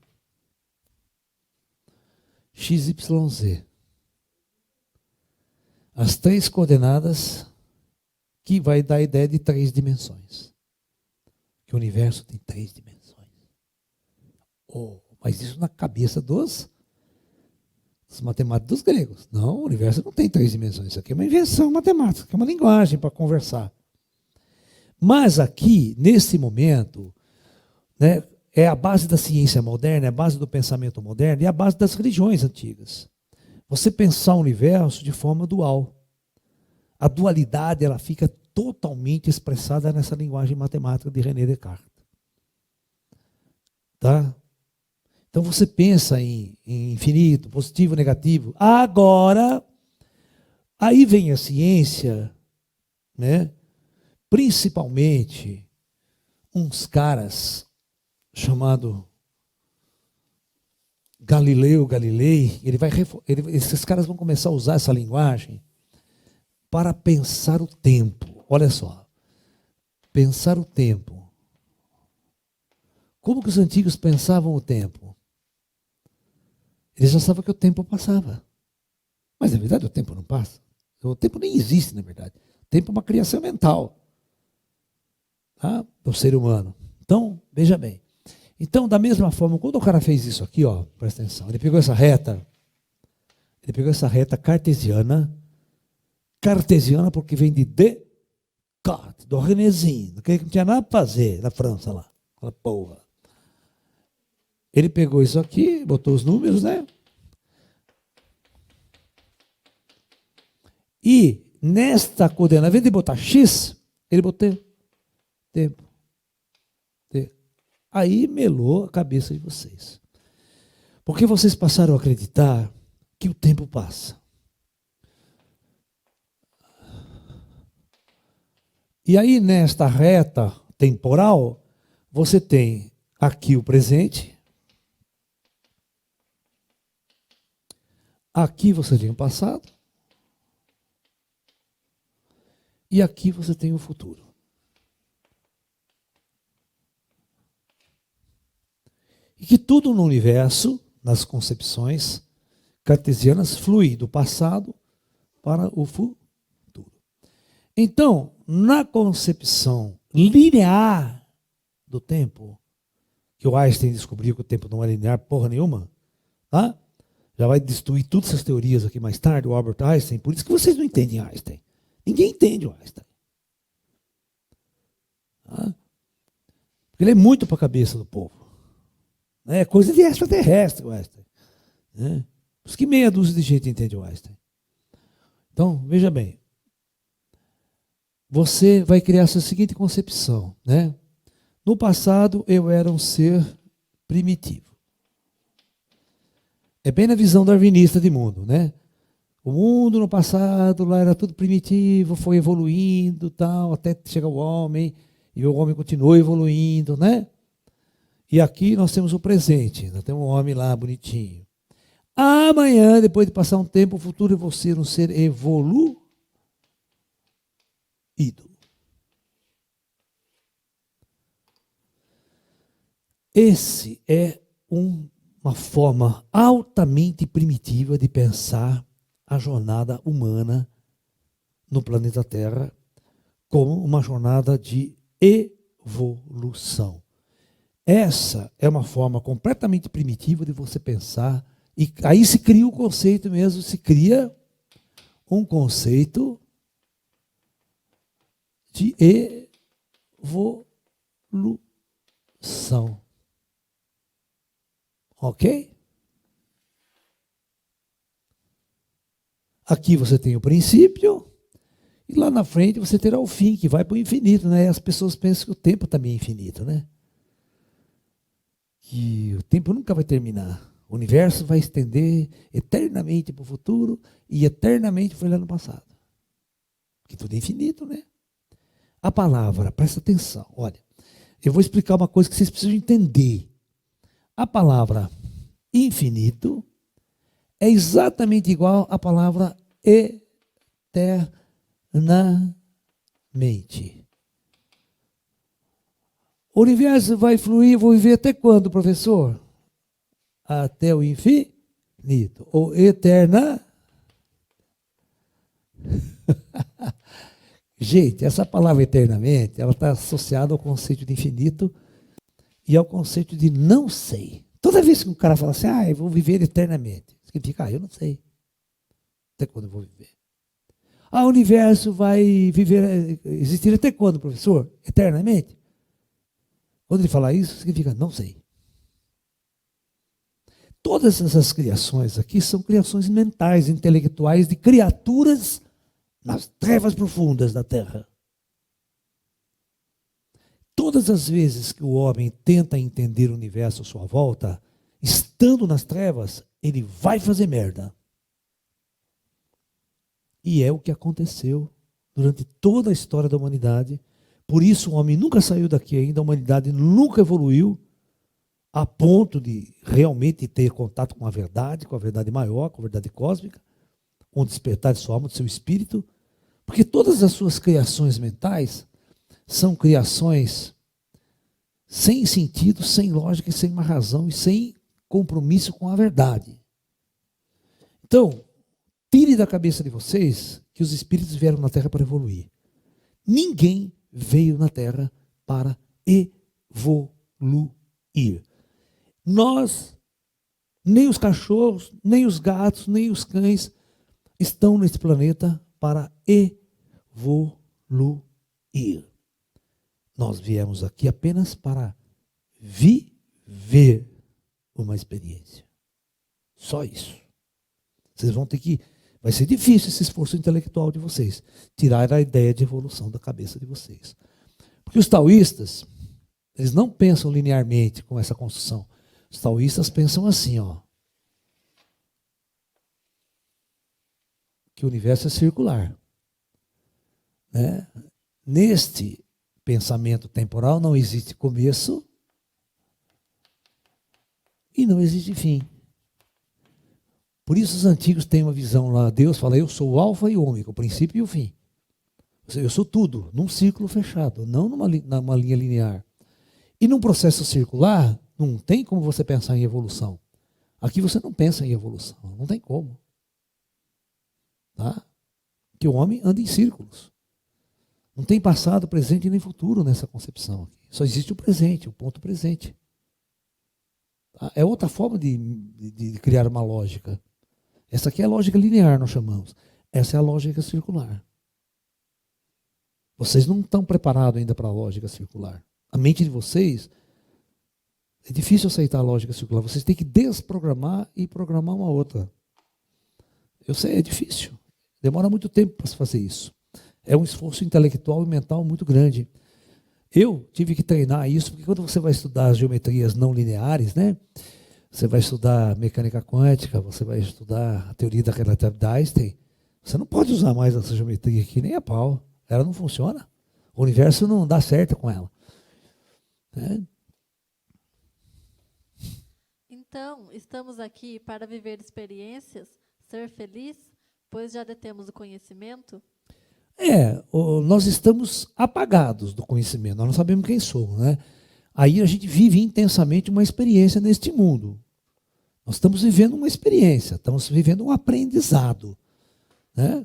XYZ. As 3 coordenadas que vai dar a ideia de 3 dimensões. Que o universo tem 3 dimensões. Oh, mas isso na cabeça dos matemáticos dos gregos. Não, o universo não tem 3 dimensões. Isso aqui é uma invenção matemática, que é uma linguagem para conversar. Mas aqui, nesse momento, né, é a base da ciência moderna, é a base do pensamento moderno e é a base das religiões antigas. Você pensar o universo de forma dual. A dualidade ela fica totalmente expressada nessa linguagem matemática de René Descartes. Tá? Então você pensa em infinito, positivo, negativo. Agora, aí vem a ciência, né? Principalmente uns caras chamado Galileu Galilei, esses caras vão começar a usar essa linguagem para pensar o tempo. Olha só, pensar o tempo. Como que os antigos pensavam o tempo? Eles já sabiam que o tempo passava. Mas, na verdade, o tempo não passa. O tempo nem existe, na verdade. O tempo é uma criação mental, tá? Do ser humano. Então, veja bem. Então, da mesma forma, quando o cara fez isso aqui, ó, presta atenção, ele pegou essa reta, Ele pegou essa reta cartesiana porque vem de Descartes, do Renézinho, que não tinha nada para fazer na França lá, aquela porra. Ele pegou isso aqui, botou os números, né? E nesta coordenada, ao invés de botar X, ele botou tempo. Aí melou a cabeça de vocês. Porque vocês passaram a acreditar que o tempo passa. E aí, nesta reta temporal, você tem aqui o presente, aqui você tem o passado, e aqui você tem o futuro. E que tudo no universo, nas concepções cartesianas, flui do passado para o futuro. Então, na concepção linear do tempo, que o Einstein descobriu que o tempo não é linear porra nenhuma, tá? Já vai destruir todas essas teorias aqui mais tarde, o Albert Einstein, por isso que vocês não entendem Einstein. Ninguém entende o Einstein. Tá? Ele é muito para a cabeça do povo. É coisa de extraterrestre o Einstein. Né? Por isso que meia dúzia de gente entende o Einstein. Então, veja bem. Você vai criar essa seguinte concepção, né? No passado, eu era um ser primitivo. É bem na visão darwinista de mundo, né? O mundo no passado lá era tudo primitivo, foi evoluindo, tal, até chegar o homem, e o homem continuou evoluindo, né? E aqui nós temos o presente, nós temos um homem lá bonitinho. Amanhã, depois de passar um tempo, o futuro vai ser um ser evoluído. Esse é uma forma altamente primitiva de pensar a jornada humana no planeta Terra como uma jornada de evolução. Essa é uma forma completamente primitiva de você pensar, e aí se cria o conceito mesmo, se cria um conceito de evolução. Ok? Aqui você tem o princípio, e lá na frente você terá o fim, que vai para o infinito, né? E as pessoas pensam que o tempo também é infinito, né? Que o tempo nunca vai terminar. O universo vai estender eternamente para o futuro e eternamente para o ano passado. Que tudo é infinito, né? A palavra, presta atenção, olha, eu vou explicar uma coisa que vocês precisam entender. A palavra infinito é exatamente igual à palavra eternamente. O universo vai fluir, vou viver até quando, professor? Até o infinito. Ou eterna. Gente, essa palavra eternamente, ela está associada ao conceito de infinito e ao conceito de não sei. Toda vez que um cara fala assim, eu vou viver eternamente, significa, eu não sei. Até quando eu vou viver? O universo vai existir até quando, professor? Eternamente? Quando ele fala isso, significa, não sei. Todas essas criações aqui são criações mentais, intelectuais, de criaturas nas trevas profundas da Terra. Todas as vezes que o homem tenta entender o universo à sua volta, estando nas trevas, ele vai fazer merda. E é o que aconteceu durante toda a história da humanidade. Por isso o homem nunca saiu daqui ainda, a humanidade nunca evoluiu a ponto de realmente ter contato com a verdade maior, com a verdade cósmica, com o despertar de sua alma, do seu espírito, porque todas as suas criações mentais são criações sem sentido, sem lógica, sem uma razão e sem compromisso com a verdade. Então, tire da cabeça de vocês que os espíritos vieram na Terra para evoluir. Ninguém veio na Terra para evoluir. Nós Nem os cachorros, nem os gatos, nem os cães estão nesse planeta para evoluir. Nós viemos aqui apenas para viver uma experiência. Só isso. Vocês vão ter que... Vai ser difícil esse esforço intelectual de vocês. Tirar a ideia de evolução da cabeça de vocês. Porque os taoístas, eles não pensam linearmente com essa construção. Os taoístas pensam assim, ó. Que o universo é circular. Né? Neste pensamento temporal não existe começo e não existe fim. Por isso os antigos têm uma visão lá, Deus fala, eu sou o alfa e o ômega, o princípio e o fim. Eu sou tudo, num círculo fechado, não numa linha linear. E num processo circular, não tem como você pensar em evolução. Aqui você não pensa em evolução, não tem como. Tá? Que o homem anda em círculos. Não tem passado, presente nem futuro nessa concepção aqui. Só existe o presente, o ponto presente. Tá? É outra forma de criar uma lógica. Essa aqui é a lógica linear, nós chamamos. Essa é a lógica circular. Vocês não estão preparados ainda para a lógica circular. A mente de vocês, é difícil aceitar a lógica circular. Vocês têm que desprogramar e programar uma outra. Eu sei, é difícil. Demora muito tempo para se fazer isso. É um esforço intelectual e mental muito grande. Eu tive que treinar isso, porque quando você vai estudar as geometrias não lineares, né? Você vai estudar mecânica quântica, você vai estudar a teoria da relatividade de Einstein, você não pode usar mais essa geometria aqui, nem a pau. Ela não funciona. O universo não dá certo com ela. Né? Então, estamos aqui para viver experiências, ser feliz, pois já detemos o conhecimento? Nós estamos apagados do conhecimento, nós não sabemos quem somos, né? Aí a gente vive intensamente uma experiência neste mundo. Nós estamos vivendo uma experiência, estamos vivendo um aprendizado. Né?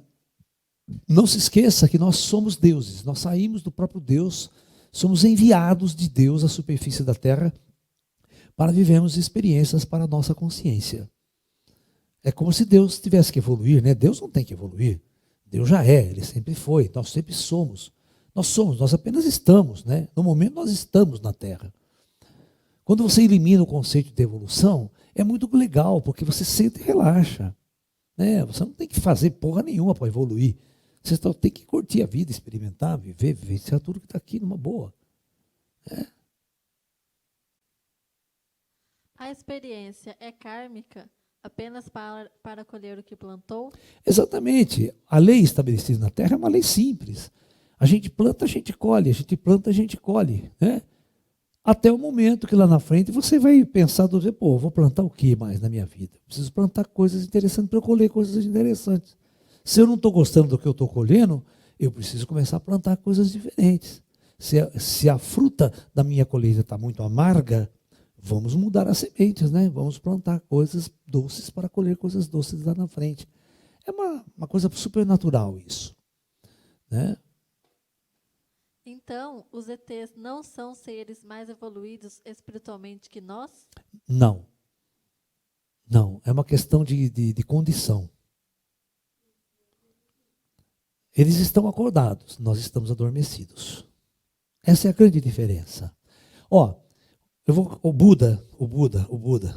Não se esqueça que nós somos deuses, nós saímos do próprio Deus, somos enviados de Deus à superfície da Terra para vivermos experiências para a nossa consciência. É como se Deus tivesse que evoluir, né? Deus não tem que evoluir. Deus já é, Ele sempre foi, nós sempre somos. Nós apenas estamos, né? No momento nós estamos na Terra. Quando você elimina o conceito de evolução, é muito legal, porque você sente e relaxa. Né? Você não tem que fazer porra nenhuma para evoluir. Você só tem que curtir a vida, experimentar, vivenciar tudo que está aqui numa boa. Né? A experiência é kármica apenas para colher o que plantou? Exatamente. A lei estabelecida na Terra é uma lei simples. A gente planta, a gente colhe. A gente planta, a gente colhe. Né? Até o momento que lá na frente você vai pensar, vou plantar o que mais na minha vida? Preciso plantar coisas interessantes para eu colher coisas interessantes. Se eu não estou gostando do que eu estou colhendo, eu preciso começar a plantar coisas diferentes. Se a fruta da minha colheita está muito amarga, vamos mudar as sementes, né? Vamos plantar coisas doces para colher coisas doces lá na frente. É uma coisa super natural isso. Né? Então, os ETs não são seres mais evoluídos espiritualmente que nós? Não. Não, é uma questão de condição. Eles estão acordados, nós estamos adormecidos. Essa é a grande diferença. O Buda.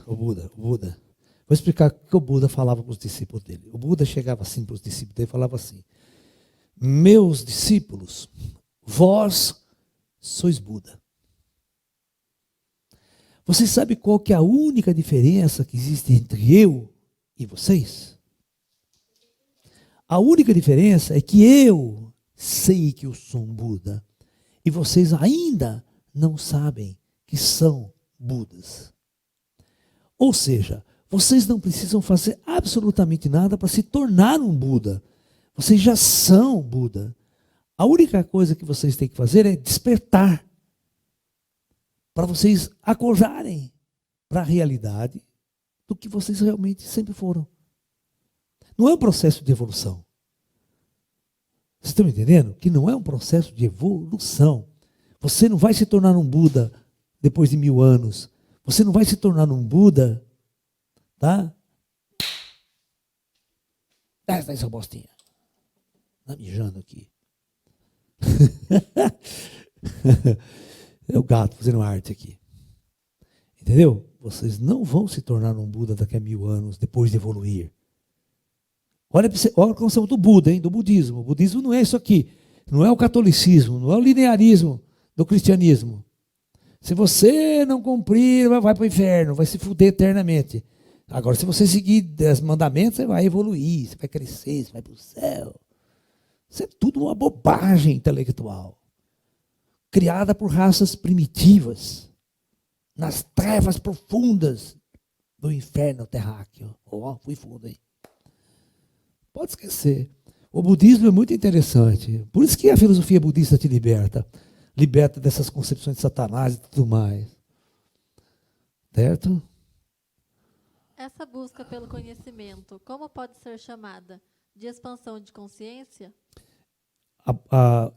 Vou explicar o que o Buda falava para os discípulos dele. O Buda chegava assim para os discípulos dele e falava assim: meus discípulos, vós sois Buda. Vocês sabem qual que é a única diferença que existe entre eu e vocês? A única diferença é que eu sei que eu sou um Buda e vocês ainda não sabem que são Budas. Ou seja, vocês não precisam fazer absolutamente nada para se tornar um Buda. Vocês já são Buda. A única coisa que vocês têm que fazer é despertar para vocês acordarem para a realidade do que vocês realmente sempre foram. Não é um processo de evolução. Vocês estão entendendo? Que não é um processo de evolução. Você não vai se tornar um Buda depois de 1000 anos. Você não vai se tornar um Buda Tá? Presta aí, sua bostinha. Tá mijando aqui. É o gato fazendo arte aqui. Entendeu? Vocês não vão se tornar um Buda daqui a 1000 anos, depois de evoluir. Olha o conceito do Buda, hein? Do budismo. O budismo não é isso aqui. Não é o catolicismo, não é o linearismo do cristianismo. Se você não cumprir, vai para o inferno, vai se fuder eternamente. Agora, se você seguir os mandamentos, você vai evoluir, você vai crescer, você vai para o céu. Isso é tudo uma bobagem intelectual. Criada por raças primitivas, nas trevas profundas do inferno terráqueo. Fui fundo aí. Pode esquecer. O budismo é muito interessante. Por isso que a filosofia budista te liberta. Liberta dessas concepções de Satanás e tudo mais. Certo? Essa busca pelo conhecimento, como pode ser chamada? De expansão de consciência?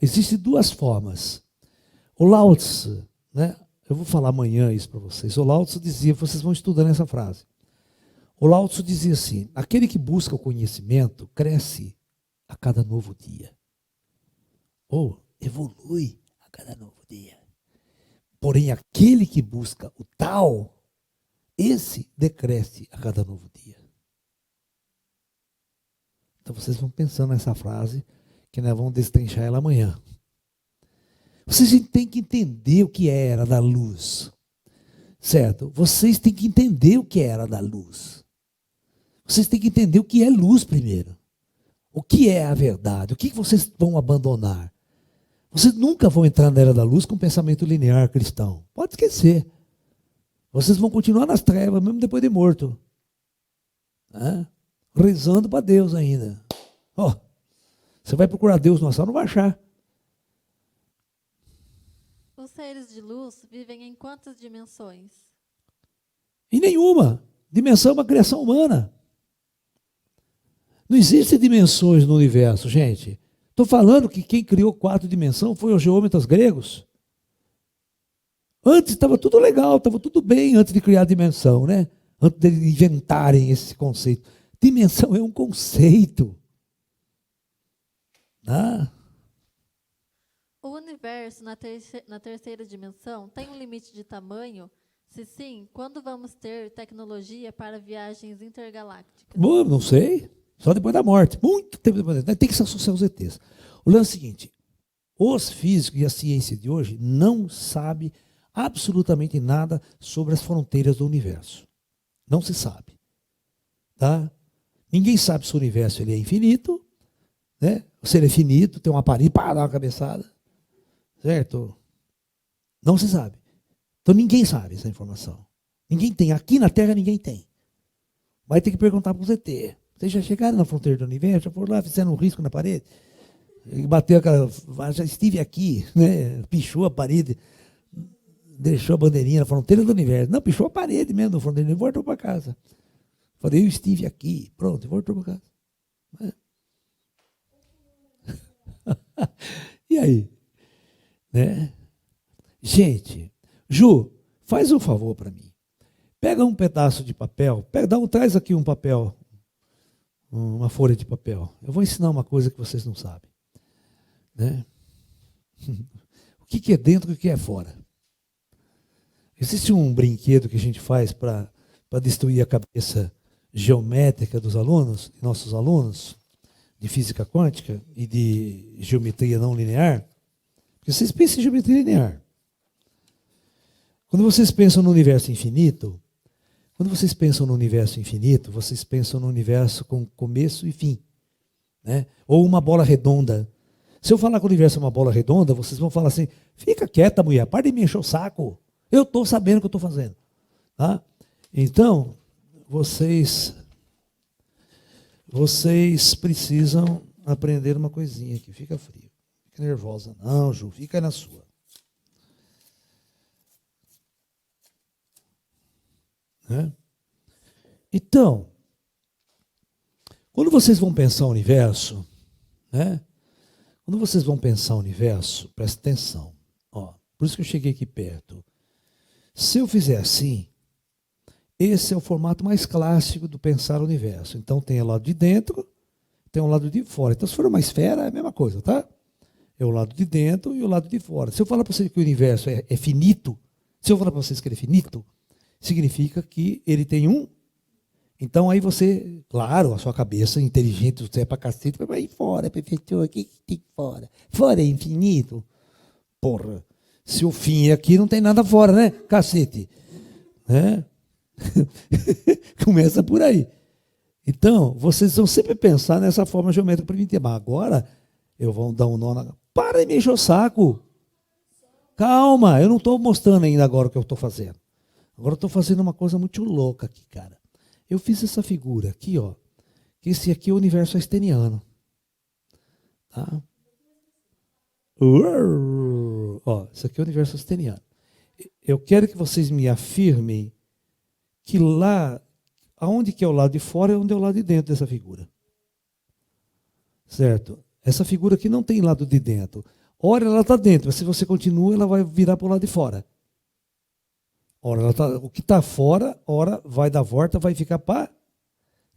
Existem duas formas. O Lao Tzu, né? Eu vou falar amanhã isso para vocês. O Lao Tzu dizia, vocês vão estudando essa frase. O Lao Tzu dizia assim, aquele que busca o conhecimento cresce a cada novo dia. Ou evolui a cada novo dia. Porém, aquele que busca o tal, esse decresce a cada novo dia. Então vocês vão pensando nessa frase, que nós vamos destrinchar ela amanhã. Vocês têm que entender o que é a era da luz. Certo? Vocês têm que entender o que é a era da luz. Vocês têm que entender o que é luz primeiro. O que é a verdade? O que vocês vão abandonar? Vocês nunca vão entrar na era da luz com pensamento linear cristão. Pode esquecer. Vocês vão continuar nas trevas, mesmo depois de morto. Rezando para Deus ainda. Você vai procurar Deus no céu, não vai achar. Os seres de luz vivem em quantas dimensões? Em nenhuma. Dimensão é uma criação humana. Não existem dimensões no universo, gente. Estou falando que quem criou 4 dimensões foi os geômetras gregos. Antes estava tudo legal, estava tudo bem antes de criar a dimensão, né? Antes de inventarem esse conceito. Dimensão é um conceito. O universo na terceira dimensão tem um limite de tamanho? Se sim, quando vamos ter tecnologia para viagens intergalácticas? Bom, não sei. Só depois da morte. Muito tempo depois da morte. Tem que se associar aos ETs. O lance é o seguinte. Os físicos e a ciência de hoje não sabem absolutamente nada sobre as fronteiras do universo. Não se sabe. Tá? Ninguém sabe se o universo ele é infinito, né? Se ele é finito, tem um aparelho para dar uma cabeçada. Certo? Não se sabe. Então ninguém sabe essa informação. Ninguém tem. Aqui na Terra ninguém tem. Vai ter que perguntar para os ET. Vocês já chegaram na fronteira do universo? Já foram lá, fizeram um risco na parede? Bateu aquela... Já estive aqui, né? Pichou a parede, deixou a bandeirinha na fronteira do universo. Não, pichou a parede mesmo da fronteira do universo e voltou para casa. Falei, eu estive aqui. Pronto, voltou para casa. E aí? Né? Gente, Ju, faz um favor para mim. Pega um pedaço de papel, traz aqui um papel, uma folha de papel. Eu vou ensinar uma coisa que vocês não sabem. Né? O que é dentro e o que é fora. Existe um brinquedo que a gente faz para destruir a cabeça geométrica dos alunos, de nossos alunos, de física quântica e de geometria não linear. Porque vocês pensam em geometria linear. Quando vocês pensam no universo infinito, vocês pensam no universo com começo e fim. Né? Ou uma bola redonda. Se eu falar que o universo é uma bola redonda, vocês vão falar assim, fica quieta, mulher, para de me encher o saco. Eu estou sabendo o que eu estou fazendo. Tá? Então, vocês precisam aprender uma coisinha aqui. Fica frio. Fica nervosa. Não, Ju, fica na sua. Né? Então, quando vocês vão pensar o universo, né? Quando vocês vão pensar o universo, presta atenção. Ó, por isso que eu cheguei aqui perto. Se eu fizer assim, Esse é o formato mais clássico do pensar o universo. Então tem o lado de dentro, tem o lado de fora. Então se for uma esfera, é a mesma coisa, tá? É o lado de dentro e o lado de fora. Se eu falar para vocês que o universo é finito, se eu falar para vocês que ele é finito, significa que ele tem um. Então aí você, claro, a sua cabeça inteligente, você é para cacete, vai ir fora, professor, o que tem fora? Fora é infinito. Porra, se o fim é aqui, não tem nada fora, né? Cacete. Né? Começa por aí. Então, vocês vão sempre pensar nessa forma geométrica primitiva. Mas agora, eu vou dar um nó na... Para de me encher o saco. Calma, eu não estou mostrando ainda agora o que eu estou fazendo. Agora eu estou fazendo uma coisa muito louca aqui, cara. Eu fiz essa figura aqui, ó. Que esse aqui é o universo einsteiniano. Tá? Ó, isso aqui é o universo einsteiniano. Eu quero que vocês me afirmem que lá, aonde que é o lado de fora é onde é o lado de dentro dessa figura. Certo? Essa figura aqui não tem lado de dentro. Ora ela está dentro, mas se você continua, ela vai virar para o lado de fora. Ora, o que está fora, ora vai dar volta, vai ficar para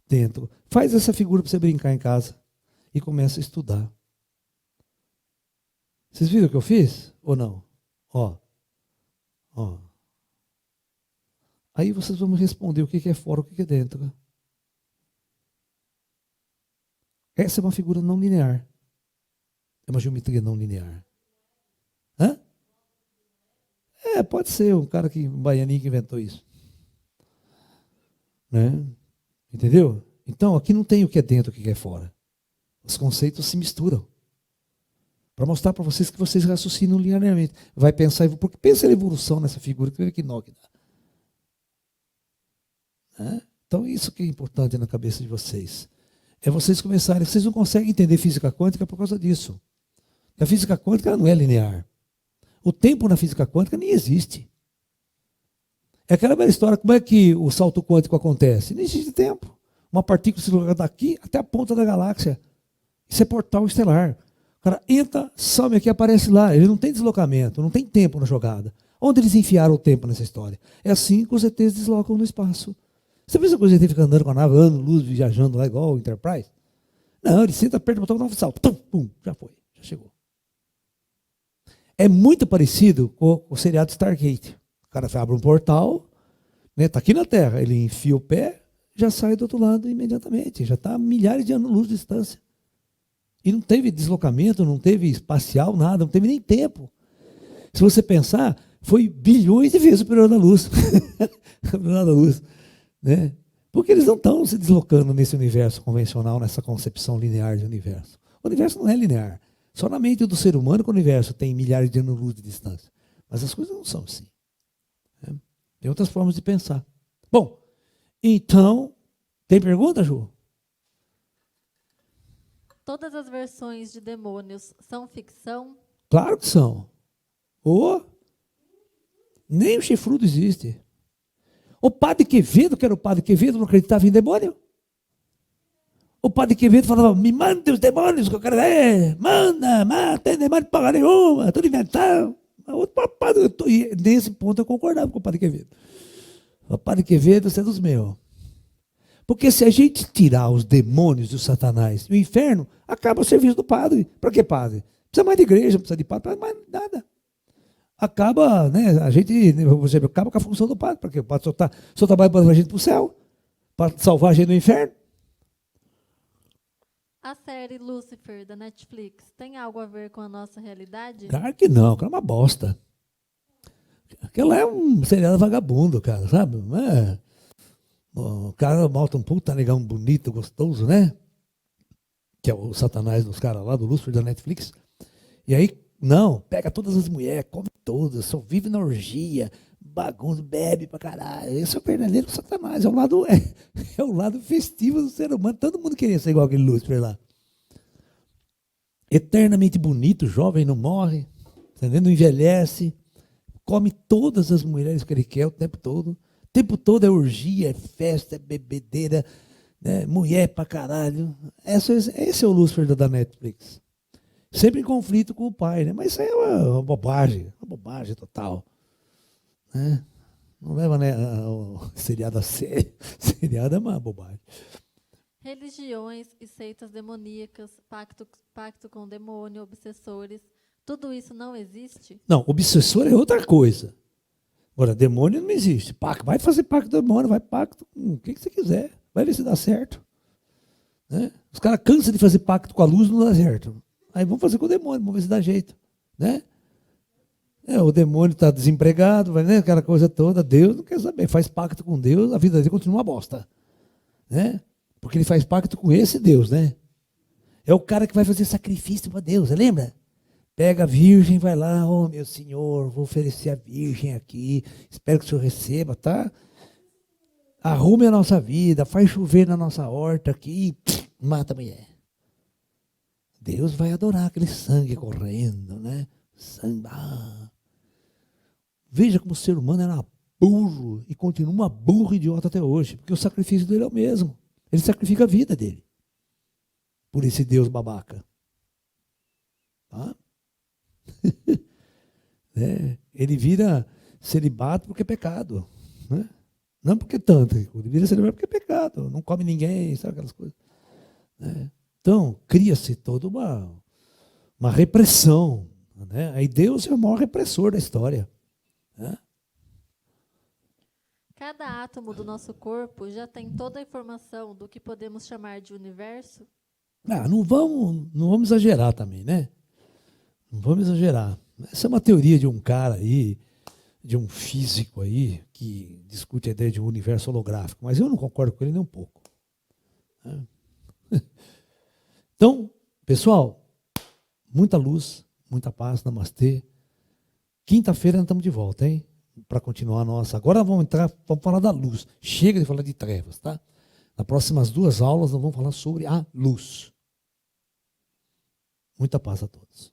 dentro. Faz essa figura para você brincar em casa e começa a estudar. Vocês viram o que eu fiz? Ou não? Ó. Aí vocês vão me responder o que é fora, o que é dentro. Essa é uma figura não linear. É uma geometria não linear. Hã? Pode ser um cara um baianinho que inventou isso. Né? Entendeu? Então, aqui não tem o que é dentro e o que é fora. Os conceitos se misturam. Para mostrar para vocês que vocês raciocinam linearmente. Vai pensar, porque pensa na evolução nessa figura, que nó que dá. Então, isso que é importante na cabeça de vocês. É vocês começarem, vocês não conseguem entender física quântica por causa disso. A física quântica ela não é linear. O tempo na física quântica nem existe. É aquela velha história, como é que o salto quântico acontece? Não existe tempo. Uma partícula se joga daqui até a ponta da galáxia. Isso é portal estelar. O cara entra, some aqui, aparece lá. Ele não tem deslocamento, não tem tempo na jogada. Onde eles enfiaram o tempo nessa história? É assim que os ETs deslocam no espaço. Você pensa que os ETs ficam andando com a nave, luz, viajando lá igual o Enterprise? Não, ele senta perto do botão, dá um salto, pum, já foi, já chegou. É muito parecido com o seriado Stargate. O cara abre um portal, né, tá aqui na Terra, ele enfia o pé, já sai do outro lado imediatamente. Já está a milhares de anos-luz de distância. E não teve deslocamento, não teve espacial, nada, não teve nem tempo. Se você pensar, foi bilhões de vezes superior da luz. Da luz, né? Porque eles não estão se deslocando nesse universo convencional, nessa concepção linear de universo. O universo não é linear. Só na mente do ser humano que o universo tem milhares de anos-luz de distância. Mas as coisas não são assim. Né? Tem outras formas de pensar. Bom, então, tem pergunta, Ju? Todas as versões de demônios são ficção? Claro que são. Nem o chifrudo existe. O padre Quevedo, que era o padre Quevedo, não acreditava em demônio. O padre Quevedo falava, me mande os demônios que eu quero ver. Manda, tem demônio porra nenhuma, tudo inventado. E nesse ponto eu concordava com o padre Quevedo. O padre Quevedo, você é dos meus. Porque se a gente tirar os demônios e os satanás do inferno, acaba o serviço do padre. Para que padre? Não precisa mais de igreja, não precisa de padre, mais nada. Acaba, né? A gente, você acaba com a função do padre, porque o padre só trabalha para levar a gente para o céu, para salvar a gente do inferno. A série Lucifer, da Netflix, tem algo a ver com a nossa realidade? Claro que não, aquela é uma bosta. Aquela é um seriado vagabundo, cara, sabe? O cara malta um puta negão bonito, gostoso, né? Que é o Satanás dos caras lá, do Lucifer, da Netflix. E aí, não, pega todas as mulheres, come todas, só vive na orgia, bagunça, bebe pra caralho. Esse é o verdadeiro Satanás, é o lado festivo do ser humano. Todo mundo queria ser igual aquele Lúcifer lá. Eternamente bonito, jovem, não morre, entendeu? Não envelhece, come todas as mulheres que ele quer o tempo todo. O tempo todo é orgia, é festa, é bebedeira, né? Mulher pra caralho. Esse é o Lúcifer da Netflix. Sempre em conflito com o pai, né? Mas isso aí é uma bobagem total. Né? Não leva, né, o seriado a sério. Seriado é uma bobagem. Religiões e seitas demoníacas, pacto com o demônio, obsessores, tudo isso não existe? Não, obsessor é outra coisa. Agora, demônio não existe. Vai fazer pacto com o demônio, vai pacto com o que você quiser. Vai ver se dá certo. Né? Os caras cansam de fazer pacto com a luz, não dá certo. Aí vamos fazer com o demônio, vamos ver se dá jeito. Né? O demônio está desempregado, né? Aquela coisa toda. Deus não quer saber. Faz pacto com Deus, a vida dele continua uma bosta. Né? Porque ele faz pacto com esse Deus, né? É o cara que vai fazer sacrifício para Deus, você lembra? Pega a virgem, vai lá, oh meu senhor, vou oferecer a virgem aqui, espero que o senhor receba, tá? Arrume a nossa vida, faz chover na nossa horta aqui, mata a mulher. Deus vai adorar aquele sangue correndo, né? Sangue. Veja como o ser humano era burro e continua burro e idiota até hoje, porque o sacrifício dele é o mesmo. Ele sacrifica a vida dele por esse Deus babaca. Tá? Ele vira celibato porque é pecado. Né? Não porque tanto. Ele vira celibato porque é pecado. Não come ninguém, sabe aquelas coisas. Né? Então, cria-se toda uma repressão. Né? Aí Deus é o maior repressor da história. Né? Cada átomo do nosso corpo já tem toda a informação do que podemos chamar de universo? Não vamos exagerar também, né? Não vamos exagerar. Essa é uma teoria de um cara aí, de um físico aí, que discute a ideia de um universo holográfico, mas eu não concordo com ele nem um pouco. Então, pessoal, muita luz, muita paz, namastê. Quinta-feira nós estamos de volta, hein? Para continuar a nossa. Agora vamos falar da luz. Chega de falar de trevas, tá? Nas próximas 2 aulas nós vamos falar sobre a luz. Muita paz a todos.